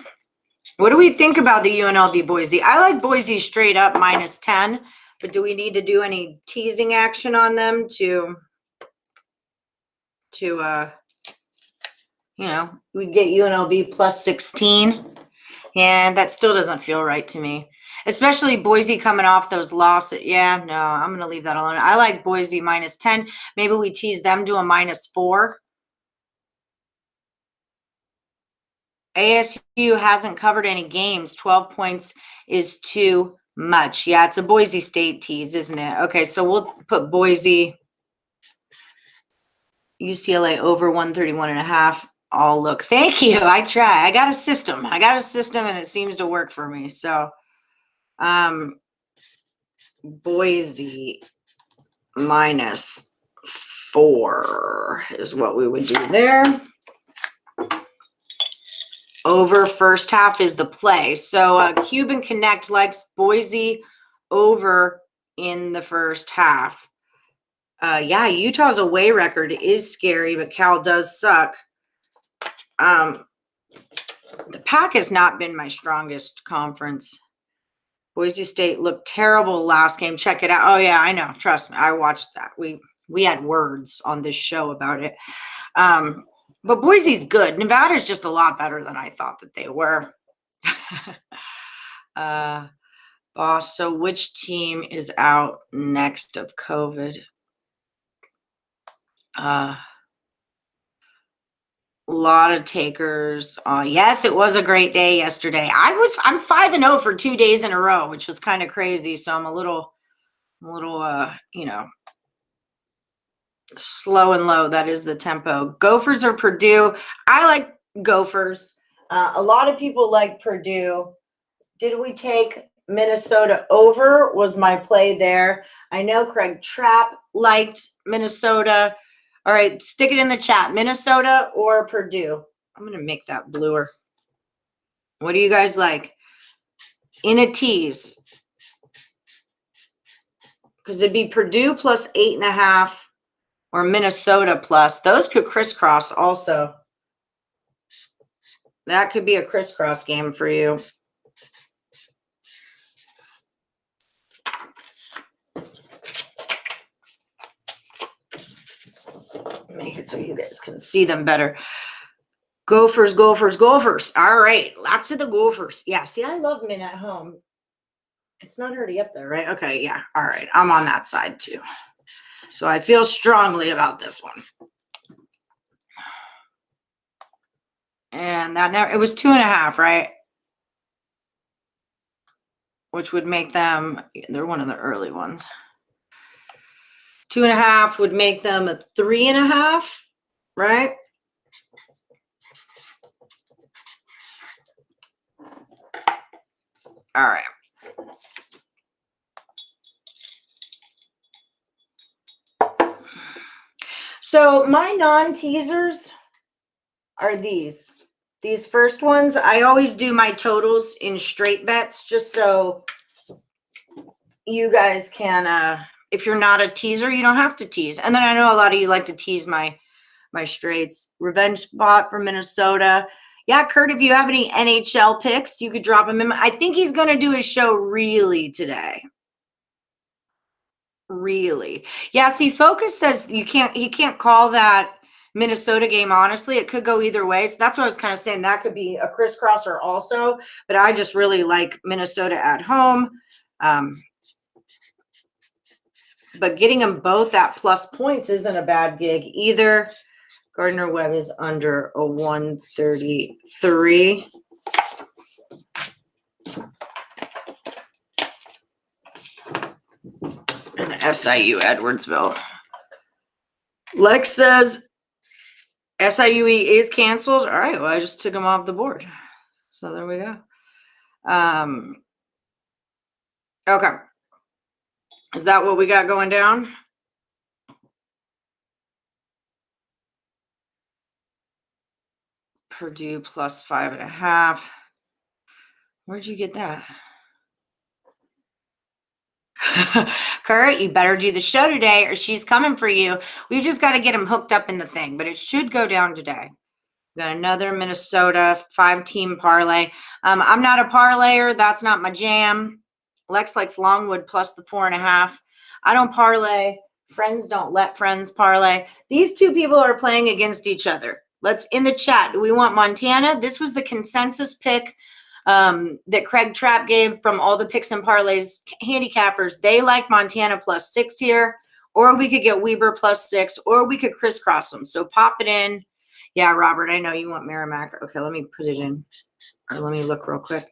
What do we think about the UNLV Boise? I like Boise straight up minus 10, but do we need to do any teasing action on them to we get UNLV plus 16? And that still doesn't feel right to me. Especially Boise coming off those losses. Yeah, no, I'm going to leave that alone. I like Boise minus 10. Maybe we tease them to a minus 4. ASU hasn't covered any games. 12 points is too much. Yeah, it's a Boise State tease, isn't it? Okay, so we'll put Boise, UCLA over 131.5. Oh, look, thank you. I try. I got a system. And it seems to work for me. So, Boise minus 4 is what we would do there. Over first half is the play. So Cuban Connect likes Boise over in the first half. Yeah, Utah's away record is scary, but Cal does suck. The Pac has not been my strongest conference. Boise State looked terrible last game. Check it out. Oh, yeah, I know. Trust me. I watched that. We had words on this show about it. But Boise's good. Nevada's just a lot better than I thought that they were. Boss, so which team is out next of COVID? A lot of takers. Yes, it was a great day yesterday. I'm 5-0 for 2 days in a row, which was kind of crazy. So I'm a little, slow and low. That is the tempo. Gophers or Purdue? I like Gophers. A lot of people like Purdue. Did we take Minnesota over? Was my play there. I know Craig Trapp liked Minnesota. All right, stick it in the chat. Minnesota or Purdue? I'm going to make that bluer. What do you guys like? In a tease. Because it'd be Purdue plus 8.5 or Minnesota plus. Those could crisscross also. That could be a crisscross game for you. Make it so you guys can see them better. Gophers, Gophers, Gophers. All right. Lots of the Gophers. Yeah. See, I love Min at home. It's not already up there, right? Okay. Yeah. All right. I'm on that side too. So I feel strongly about this one. And it was 2.5, right? Which would make them, they're one of the early ones. 2.5 would make them a 3.5, right? All right. So my non-teasers are these. These first ones, I always do my totals in straight bets just so you guys can, if you're not a teaser, you don't have to tease. And then I know a lot of you like to tease my straights. Revenge spot for Minnesota. Yeah, Kurt, if you have any NHL picks, you could drop them in. I think he's going to do his show really today. Really. Yeah, see, Focus says he can't call that Minnesota game, honestly. It could go either way. So that's what I was kind of saying. That could be a crisscrosser also. But I just really like Minnesota at home. But getting them both at plus points isn't a bad gig either. Gardner Webb is under a 133. And SIU Edwardsville. Lex says SIUE is canceled. All right, well, I just took him off the board. So there we go. Okay. Is that what we got going down? Purdue plus 5.5. Where'd you get that? Kurt, you better do the show today or she's coming for you. We've just got to get him hooked up in the thing, but it should go down today. We got another Minnesota 5-team parlay. I'm not a parlayer. That's not my jam. Lex likes Longwood plus the 4.5. I don't parlay. Friends don't let friends parlay. These two people are playing against each other. Let's in the chat. Do we want Montana? This was the consensus pick that Craig Trapp gave from all the picks and parlays handicappers. They like Montana plus 6 here, or we could get Weber plus 6, or we could crisscross them. So pop it in. Yeah, Robert, I know you want Merrimack. Okay, let me put it in, or let me look real quick.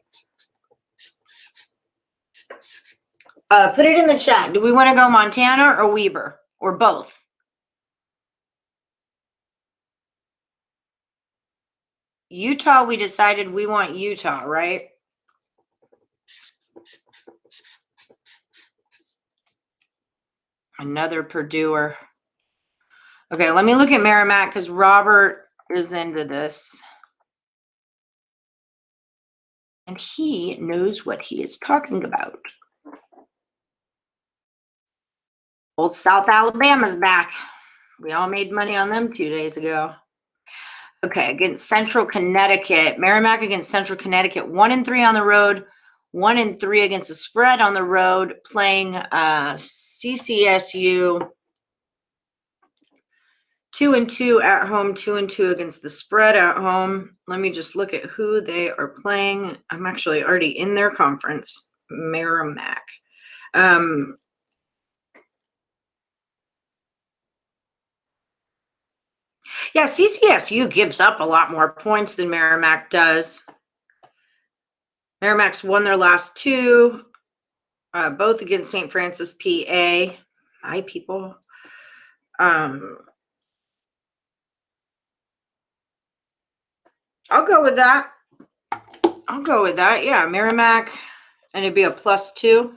Put it in the chat. Do we want to go Montana or Weber, or both? Utah, we decided we want Utah, right? Another Purdueer. Okay, let me look at Merrimack because Robert is into this. And he knows what he is talking about. Old South Alabama's back. We all made money on them 2 days ago. Okay, against Central Connecticut. Merrimack against Central Connecticut. 1-3 on the road. 1-3 against the spread on the road. Playing CCSU. 2-2 at home. 2-2 against the spread at home. Let me just look at who they are playing. I'm actually already in their conference. Merrimack. Yeah, CCSU gives up a lot more points than Merrimack does. Merrimack's won their last 2, both against St. Francis, PA. My people. I'll go with that. Yeah, Merrimack, and it'd be a +2.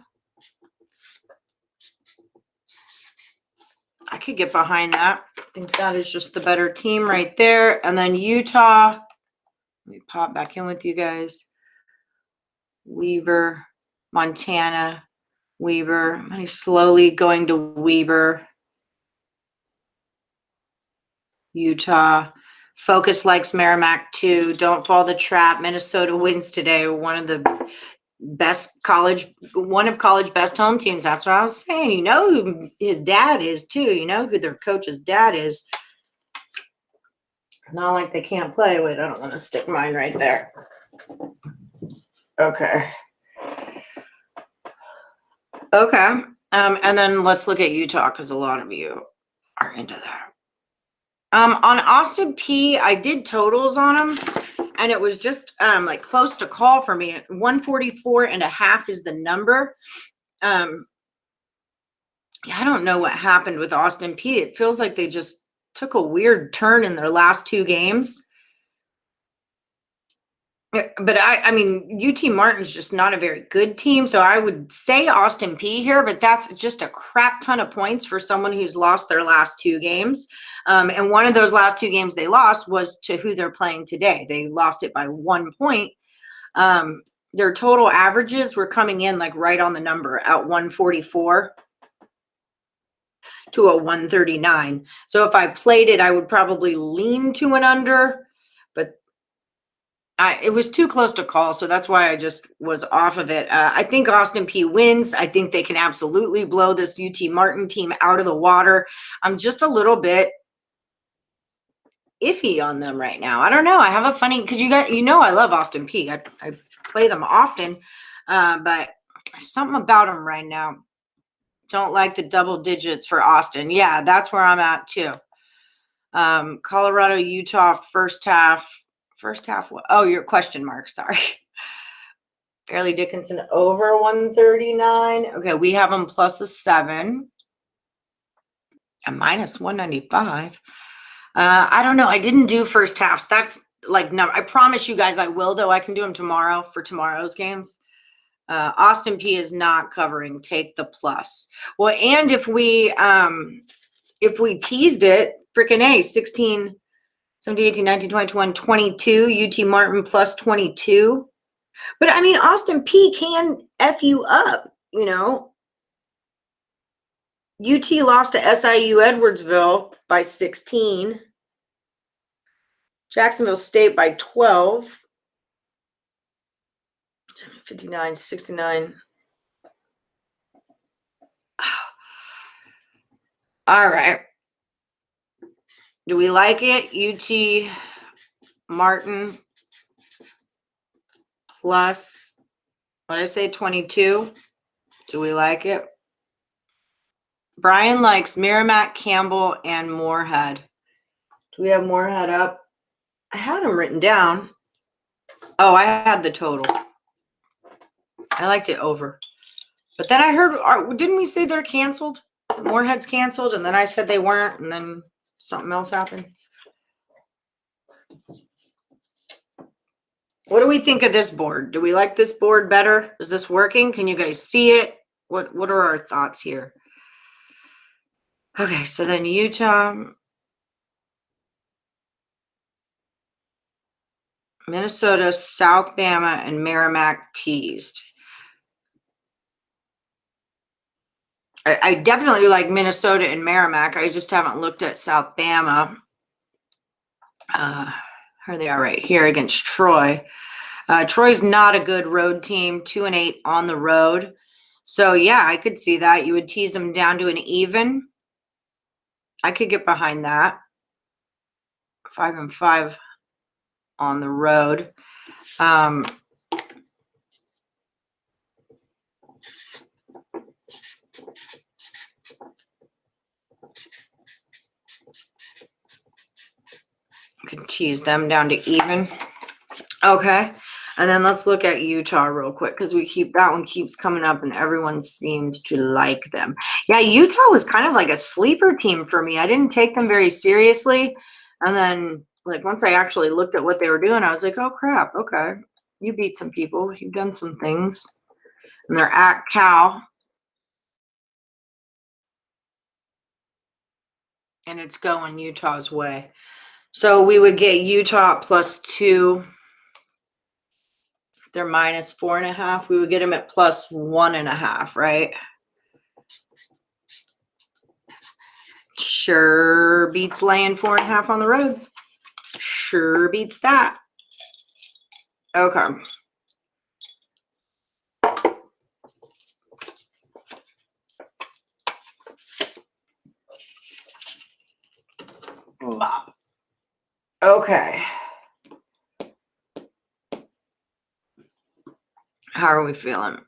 I could get behind that. I think that is just the better team right there. And then Utah. Let me pop back in with you guys. Weber, Montana, Weber. I'm slowly going to Weber. Utah. Focus likes Merrimack too. Don't fall the trap. Minnesota wins today. One of college best home teams. That's what I was saying. You know who his dad is too. You know who their coach's dad is. It's not like they can't play. Wait, I don't want to stick mine right there. Okay. And then let's look at Utah because a lot of you are into that. On Austin P, I did totals on them, and it was just like close to call for me. 144.5 is the number. Yeah, I don't know what happened with Austin P. It feels like they just took a weird turn in their last 2 games. But I mean, UT Martin's just not a very good team. So I would say Austin P here, but that's just a crap ton of points for someone who's lost their last 2 games. And one of those last 2 games they lost was to who they're playing today. They lost it by 1 point. Their total averages were coming in like right on the number at 144 to a 139. So if I played it, I would probably lean to an under, but it was too close to call, so that's why I just was off of it. I think Austin P wins. I think they can absolutely blow this UT Martin team out of the water. I'm just a little bit iffy on them right now. I don't know. I have a funny, because I love Austin P. I play them often, but something about them right now. Don't like the double digits for Austin. Yeah, that's where I'm at too. Colorado, Utah, first half. Oh, your question mark. Sorry. Fairleigh Dickinson over 139. Okay, we have them plus a 7. A minus 195. I don't know. I didn't do first halves. That's like, no, I promise you guys I will, though. I can do them tomorrow for tomorrow's games. Austin P is not covering. Take the plus. Well, and if we teased it, freaking A, 16, 17, 18, 19, 20, 21, 22, UT Martin plus 22. But I mean, Austin P can F you up, UT lost to SIU Edwardsville by 16. Jacksonville State by 12. 59, 69. All right. Do we like it? UT Martin plus, what did I say, 22? Do we like it? Brian likes Merrimack, Campbell, and Moorhead. Do we have Moorhead up? I had them written down. Oh, I had the total. I liked it over. But then I heard, didn't we say they're canceled? Moorhead's canceled, and then I said they weren't, and then something else happened. What do we think of this board? Do we like this board better? Is this working? Can you guys see it? What are our thoughts here? Okay, so then Utah, Minnesota, South Bama, and Merrimack teased. I definitely like Minnesota and Merrimack. I just haven't looked at South Bama. Here they are right here against Troy. Troy's not a good road team, 2-8 on the road. So, yeah, I could see that. You would tease them down to an even. I could get behind that. 5-5 on the road. Could tease them down to even. Okay. And then let's look at Utah real quick, because that one keeps coming up and everyone seems to like them. Yeah, Utah was kind of like a sleeper team for me. I didn't take them very seriously. And then like once I actually looked at what they were doing, I was like, oh crap, okay. You beat some people. You've done some things. And they're at Cal. And it's going Utah's way. So we would get Utah plus 2. They're minus 4.5. We would get them at plus 1.5, right? Sure beats laying 4.5 on the road. Sure beats that. Okay. Okay. How are we feeling?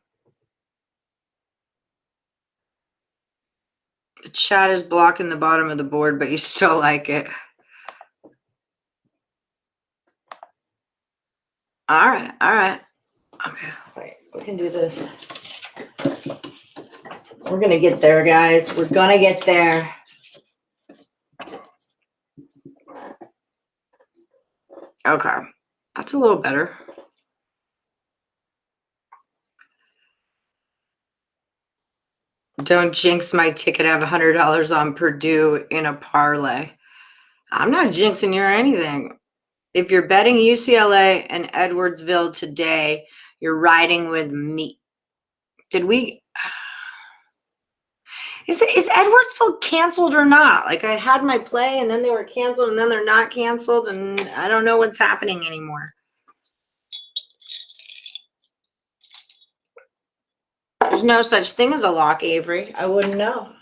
The chat is blocking the bottom of the board, but you still like it. All right. All right. Okay. Wait, we can do this. We're going to get there, guys. We're going to get there. Okay. That's a little better. Don't jinx my ticket. I have $100 on Purdue in a parlay. I'm not jinxing you or anything. If you're betting UCLA and Edwardsville today, you're riding with me. Did we? Is Edwardsville canceled or not? Like I had my play and then they were canceled and then they're not canceled and I don't know what's happening anymore. There's no such thing as a lock, Avery. I wouldn't know.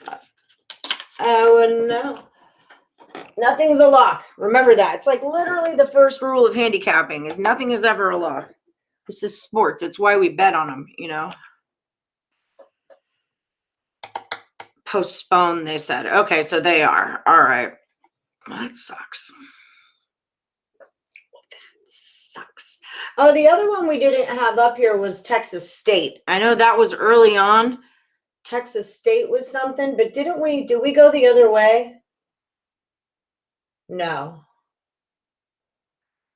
I wouldn't know. Nothing's a lock. Remember that. It's like literally the first rule of handicapping is nothing is ever a lock. This is sports. It's why we bet on them, you know. Postpone, they said. Okay, so they are. All right. Well, that sucks. That sucks. Oh, the other one we didn't have up here was Texas State. I know that was early on. Texas State was something, but did we go the other way? No.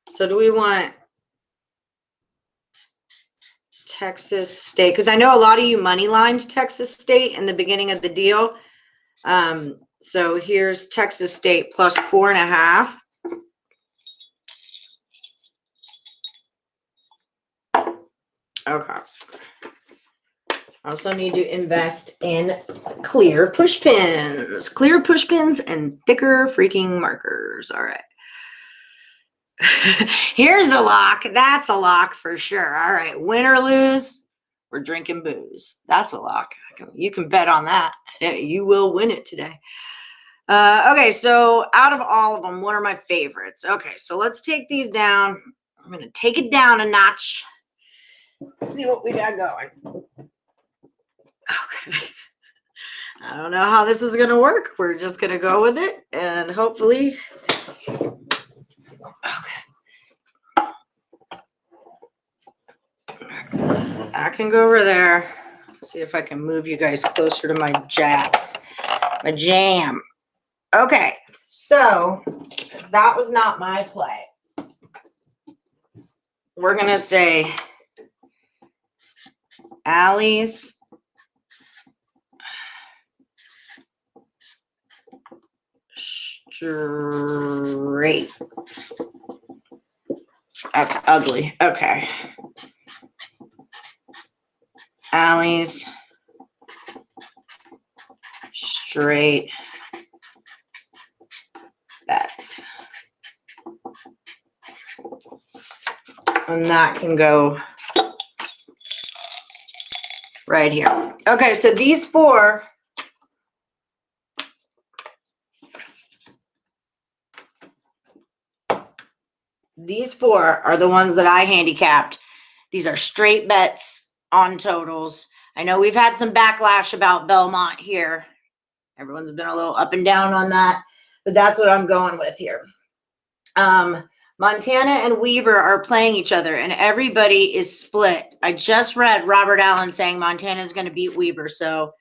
So do we want Texas State? Because I know a lot of you money lined Texas State in the beginning of the deal. So here's Texas State plus 4.5. Okay. Also need to invest in clear push pins. Clear push pins and thicker freaking markers. All right. Here's a lock. That's a lock for sure. All right. Win or lose, we're drinking booze. That's a lock. You can bet on that. You will win it today. Okay, so out of all of them, what are my favorites? Okay, so let's take these down. I'm going to take it down a notch. Let's see what we got going. Okay. I don't know how this is going to work. We're just going to go with it and hopefully. Okay. I can go over there. See if I can move you guys closer to my jabs. My jam. Okay. So that was not my play. We're going to say Allie's straight. That's ugly. Okay. Allie's straight bets. And that can go right here. Okay, so these four are the ones that I handicapped. These are straight bets on totals. I know we've had some backlash about Belmont here. Everyone's been a little up and down on that, but that's what I'm going with here. Montana and Weber are playing each other, and everybody is split. I just read Robert Allen saying Montana is going to beat Weber, so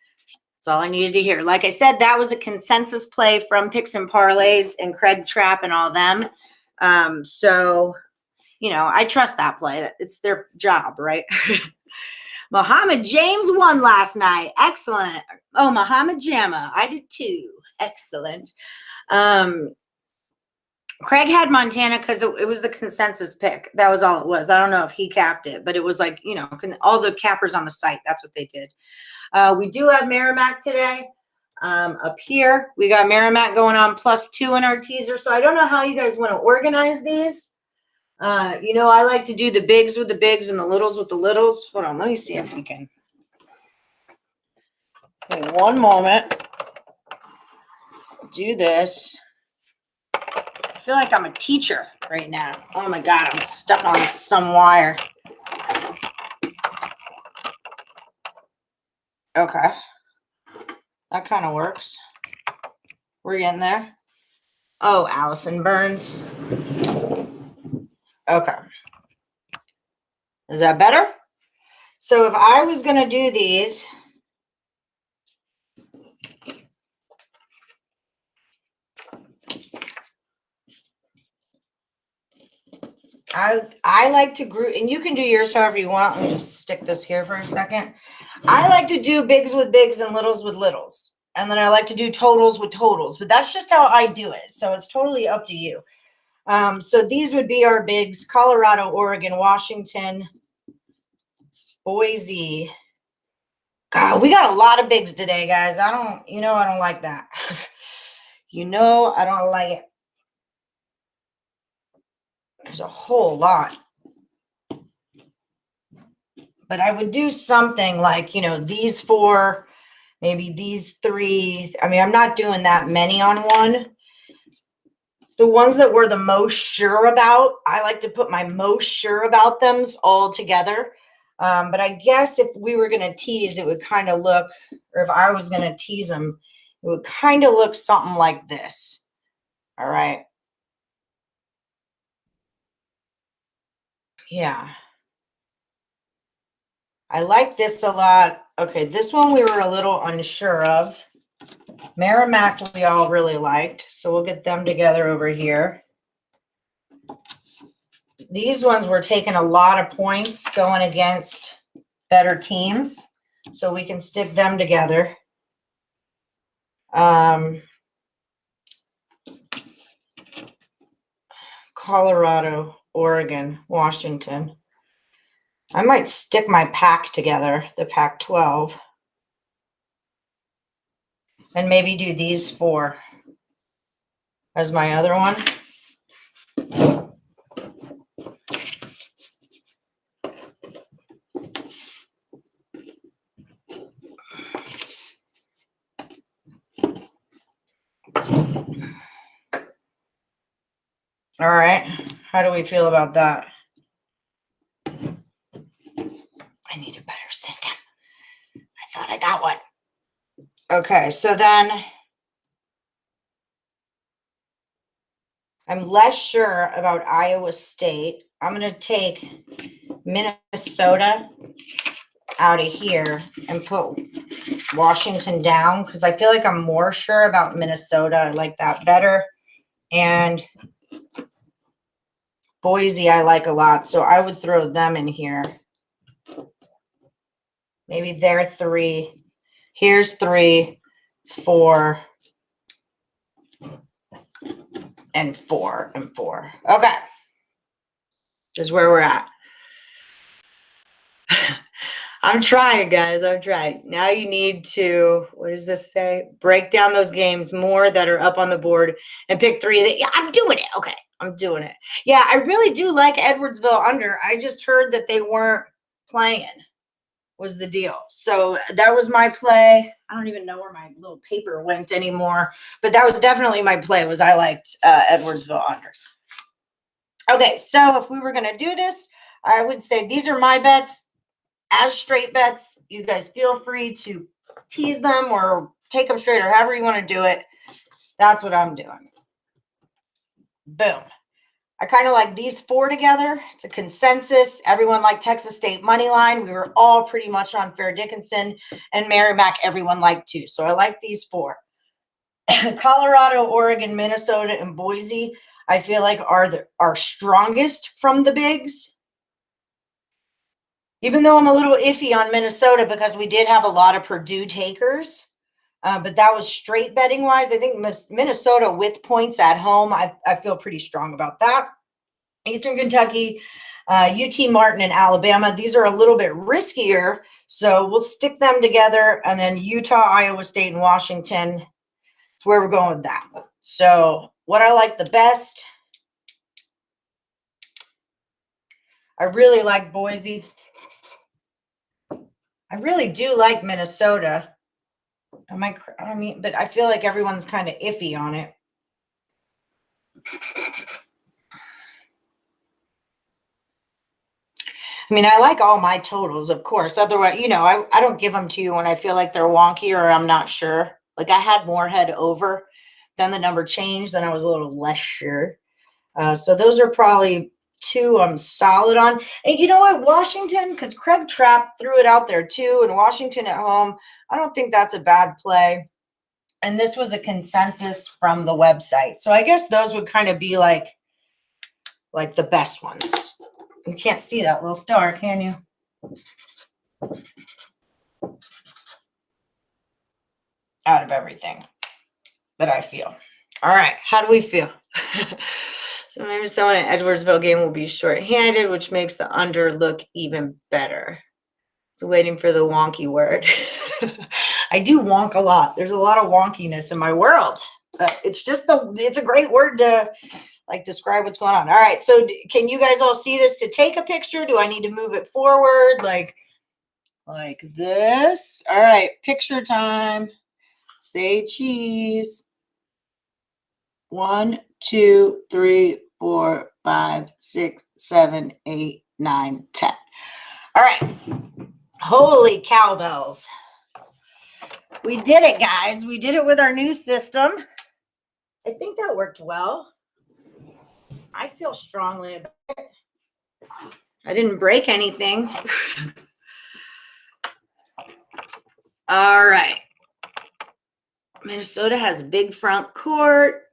that's all I needed to hear. Like I said, that was a consensus play from Picks and Parlays and Craig Trapp and all them. So, you know, I trust that play. It's their job, right? Muhammad James won last night. Excellent. Oh, Muhammad Jama. I did too. Excellent. Craig had Montana because it was the consensus pick. That was all it was. I don't know if he capped it, but it was like, you know, all the cappers on the site. That's what they did. We do have Merrimack today. Up here, we got Merrimack going on +2 in our teaser. So I don't know how you guys want to organize these. You know, I like to do the bigs with the bigs and the littles with the littles. Hold on, let me see if we can. Okay, one moment. Do this. I feel like I'm a teacher right now. Oh my God, I'm stuck on some wire. Okay. That kind of works. We're getting there. Oh, Allison Burns. Okay. Is that better? So if I was going to do these, I like to group, and you can do yours however you want. Let me just stick this here for a second. I like to do bigs with bigs and littles with littles. And then I like to do totals with totals, but that's just how I do it. So it's totally up to you. So these would be our bigs: Colorado, Oregon, Washington, Boise. God, we got a lot of bigs today, guys. I don't like that. I don't like it. There's a whole lot. But I would do something like, these 4, maybe these 3. I mean, I'm not doing that many on one. The ones that we're the most sure about, I like to put my most sure about thems all together. But I guess if we were going to tease, it would kind of look, or if I was going to tease them, it would kind of look something like this. All right. Yeah. I like this a lot. Okay, this one we were a little unsure of. Merrimack we all really liked, so we'll get them together over here. These ones were taking a lot of points going against better teams, so we can stick them together. Colorado, Oregon, Washington. I might stick my pack together, the Pac-12, and maybe do these 4 as my other one. All right. How do we feel about that? I need a better system. I thought I got one. Okay, so then I'm less sure about Iowa State. I'm going to take Minnesota out of here and put Washington down because I feel like I'm more sure about Minnesota. I like that better. And Boise I like a lot, so I would throw them in here. Maybe they're 3. Here's 3, 4, and 4, and 4. Okay. This is where we're at. I'm trying, guys. I'm trying. Now you need to, what does this say? Break down those games more that are up on the board and pick 3. Yeah, I'm doing it. Okay, I'm doing it. Yeah, I really do like Edwardsville under. I just heard that they weren't playing was the deal. So that was my play. I don't even know where my little paper went anymore, but that was definitely my play was I liked Edwardsville under. Okay, so if we were going to do this, I would say these are my bets. As straight bets, you guys feel free to tease them or take them straight or however you want to do it. That's what I'm doing. Boom. I kind of like these 4 together. It's a consensus. Everyone liked Texas State money line. We were all pretty much on Fair Dickinson, and Merrimack everyone liked too. So I like these 4. Colorado, Oregon, Minnesota, and Boise I feel like are our strongest from the bigs. Even though I'm a little iffy on Minnesota because we did have a lot of Purdue takers, but that was straight betting wise. I think Minnesota with points at home, I feel pretty strong about that. Eastern Kentucky, UT Martin, and Alabama. These are a little bit riskier, so we'll stick them together. And then Utah, Iowa State, and Washington. That's where we're going with that. So what I like the best, I really like Boise. I really do like Minnesota. But I feel like everyone's kind of iffy on it. I mean, I like all my totals, of course. Otherwise, I don't give them to you when I feel like they're wonky or I'm not sure. Like I had more head over, then the number changed, then I was a little less sure. So those are probably 2 I'm solid on. And you know what? Washington, because Craig Trapp threw it out there too, and Washington at home, I don't think that's a bad play. And this was a consensus from the website. So I guess those would kind of be like the best ones. You can't see that little star, can you? out of everything that I feel. All right, how do we feel? So maybe someone at Edwardsville game will be short-handed, which makes the under look even better. So waiting for the wonky word. I do wonk a lot. There's a lot of wonkiness in my world. But it's a great word to like describe what's going on. All right, so can you guys all see this to take a picture? Do I need to move it forward like this? All right, picture time. Say cheese. 1, 2, 3, 4, 5, 6, 7, 8, 9, 10. All right. Holy cowbells. We did it, guys. We did it with our new system. I think that worked well. I feel strongly about it. I didn't break anything. All right. Minnesota has a big front court.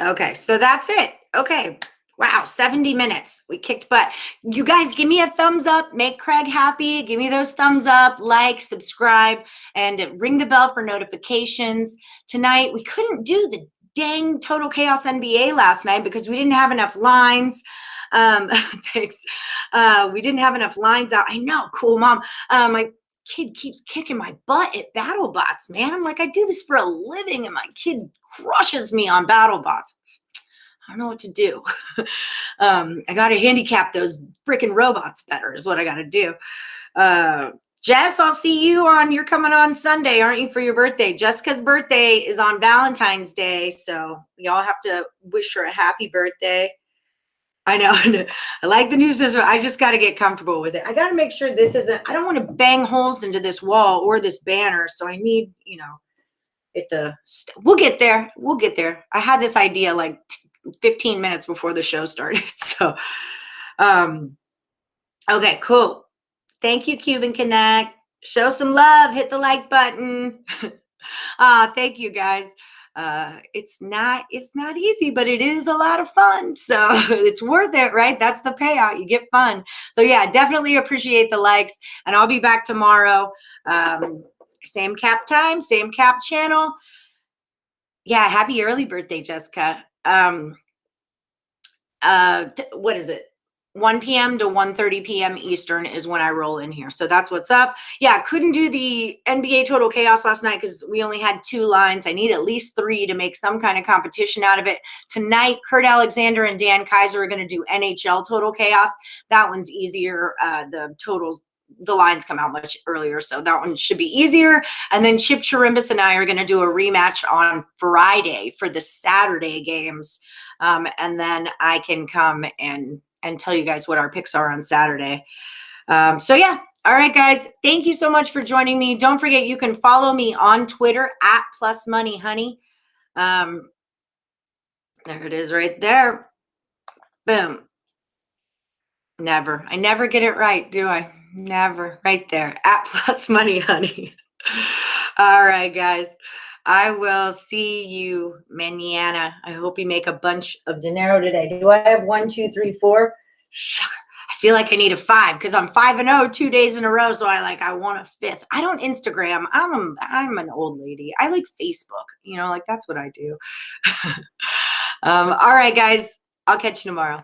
Okay, so that's it. Okay. Wow, 70 minutes. We kicked butt. You guys give me a thumbs up. Make Craig happy. Give me those thumbs up, like, subscribe, and ring the bell for notifications. Tonight, we couldn't do the dang Total Chaos NBA last night because we didn't have enough lines. Thanks. We didn't have enough lines out. I know, cool, Mom. My kid keeps kicking my butt at BattleBots, man. I'm like, I do this for a living, and my kid crushes me on BattleBots. I don't know what to do. I got to handicap those freaking robots better is what I got to do. Jess, I'll see you you're coming on Sunday, aren't you, for your birthday? Jessica's birthday is on Valentine's Day, so y'all have to wish her a happy birthday. I know. I like the new system. I just got to get comfortable with it. I got to make sure I don't want to bang holes into this wall or this banner. So I need, it to, we'll get there. We'll get there. I had this idea like 15 minutes before the show started. So, okay, cool. Thank you, Cuban Connect. Show some love. Hit the like button. Thank you, guys. It's not easy, but it is a lot of fun. So it's worth it, right? That's the payout. You get fun. So yeah, definitely appreciate the likes, and I'll be back tomorrow. Same cap time, same cap channel. Yeah. Happy early birthday, Jessica. What is it? 1 p.m. to 1:30 p.m. Eastern is when I roll in here. So that's what's up. Yeah, couldn't do the NBA Total Chaos last night because we only had 2 lines. I need at least 3 to make some kind of competition out of it. Tonight, Kurt Alexander and Dan Kaiser are going to do NHL Total Chaos. That one's easier. The lines come out much earlier, so that one should be easier. And then Chip Chirimbus and I are going to do a rematch on Friday for the Saturday games. And then I can come and tell you guys what our picks are on Saturday. So yeah. All right, guys. Thank you so much for joining me. Don't forget, you can follow me on Twitter at @PlusMoneyHoney. There it is right there. Boom. I never get it right, do I? Never. Right there at @PlusMoneyHoney. All right, guys. I will see you mañana. I hope you make a bunch of dinero today. Do I have 1, 2, 3, 4? Sugar. I feel like I need a 5 because I'm 5-0 2 days in a row. So I want a 5th. I don't Instagram. I'm an old lady. I like Facebook. That's what I do. All right, guys. I'll catch you tomorrow.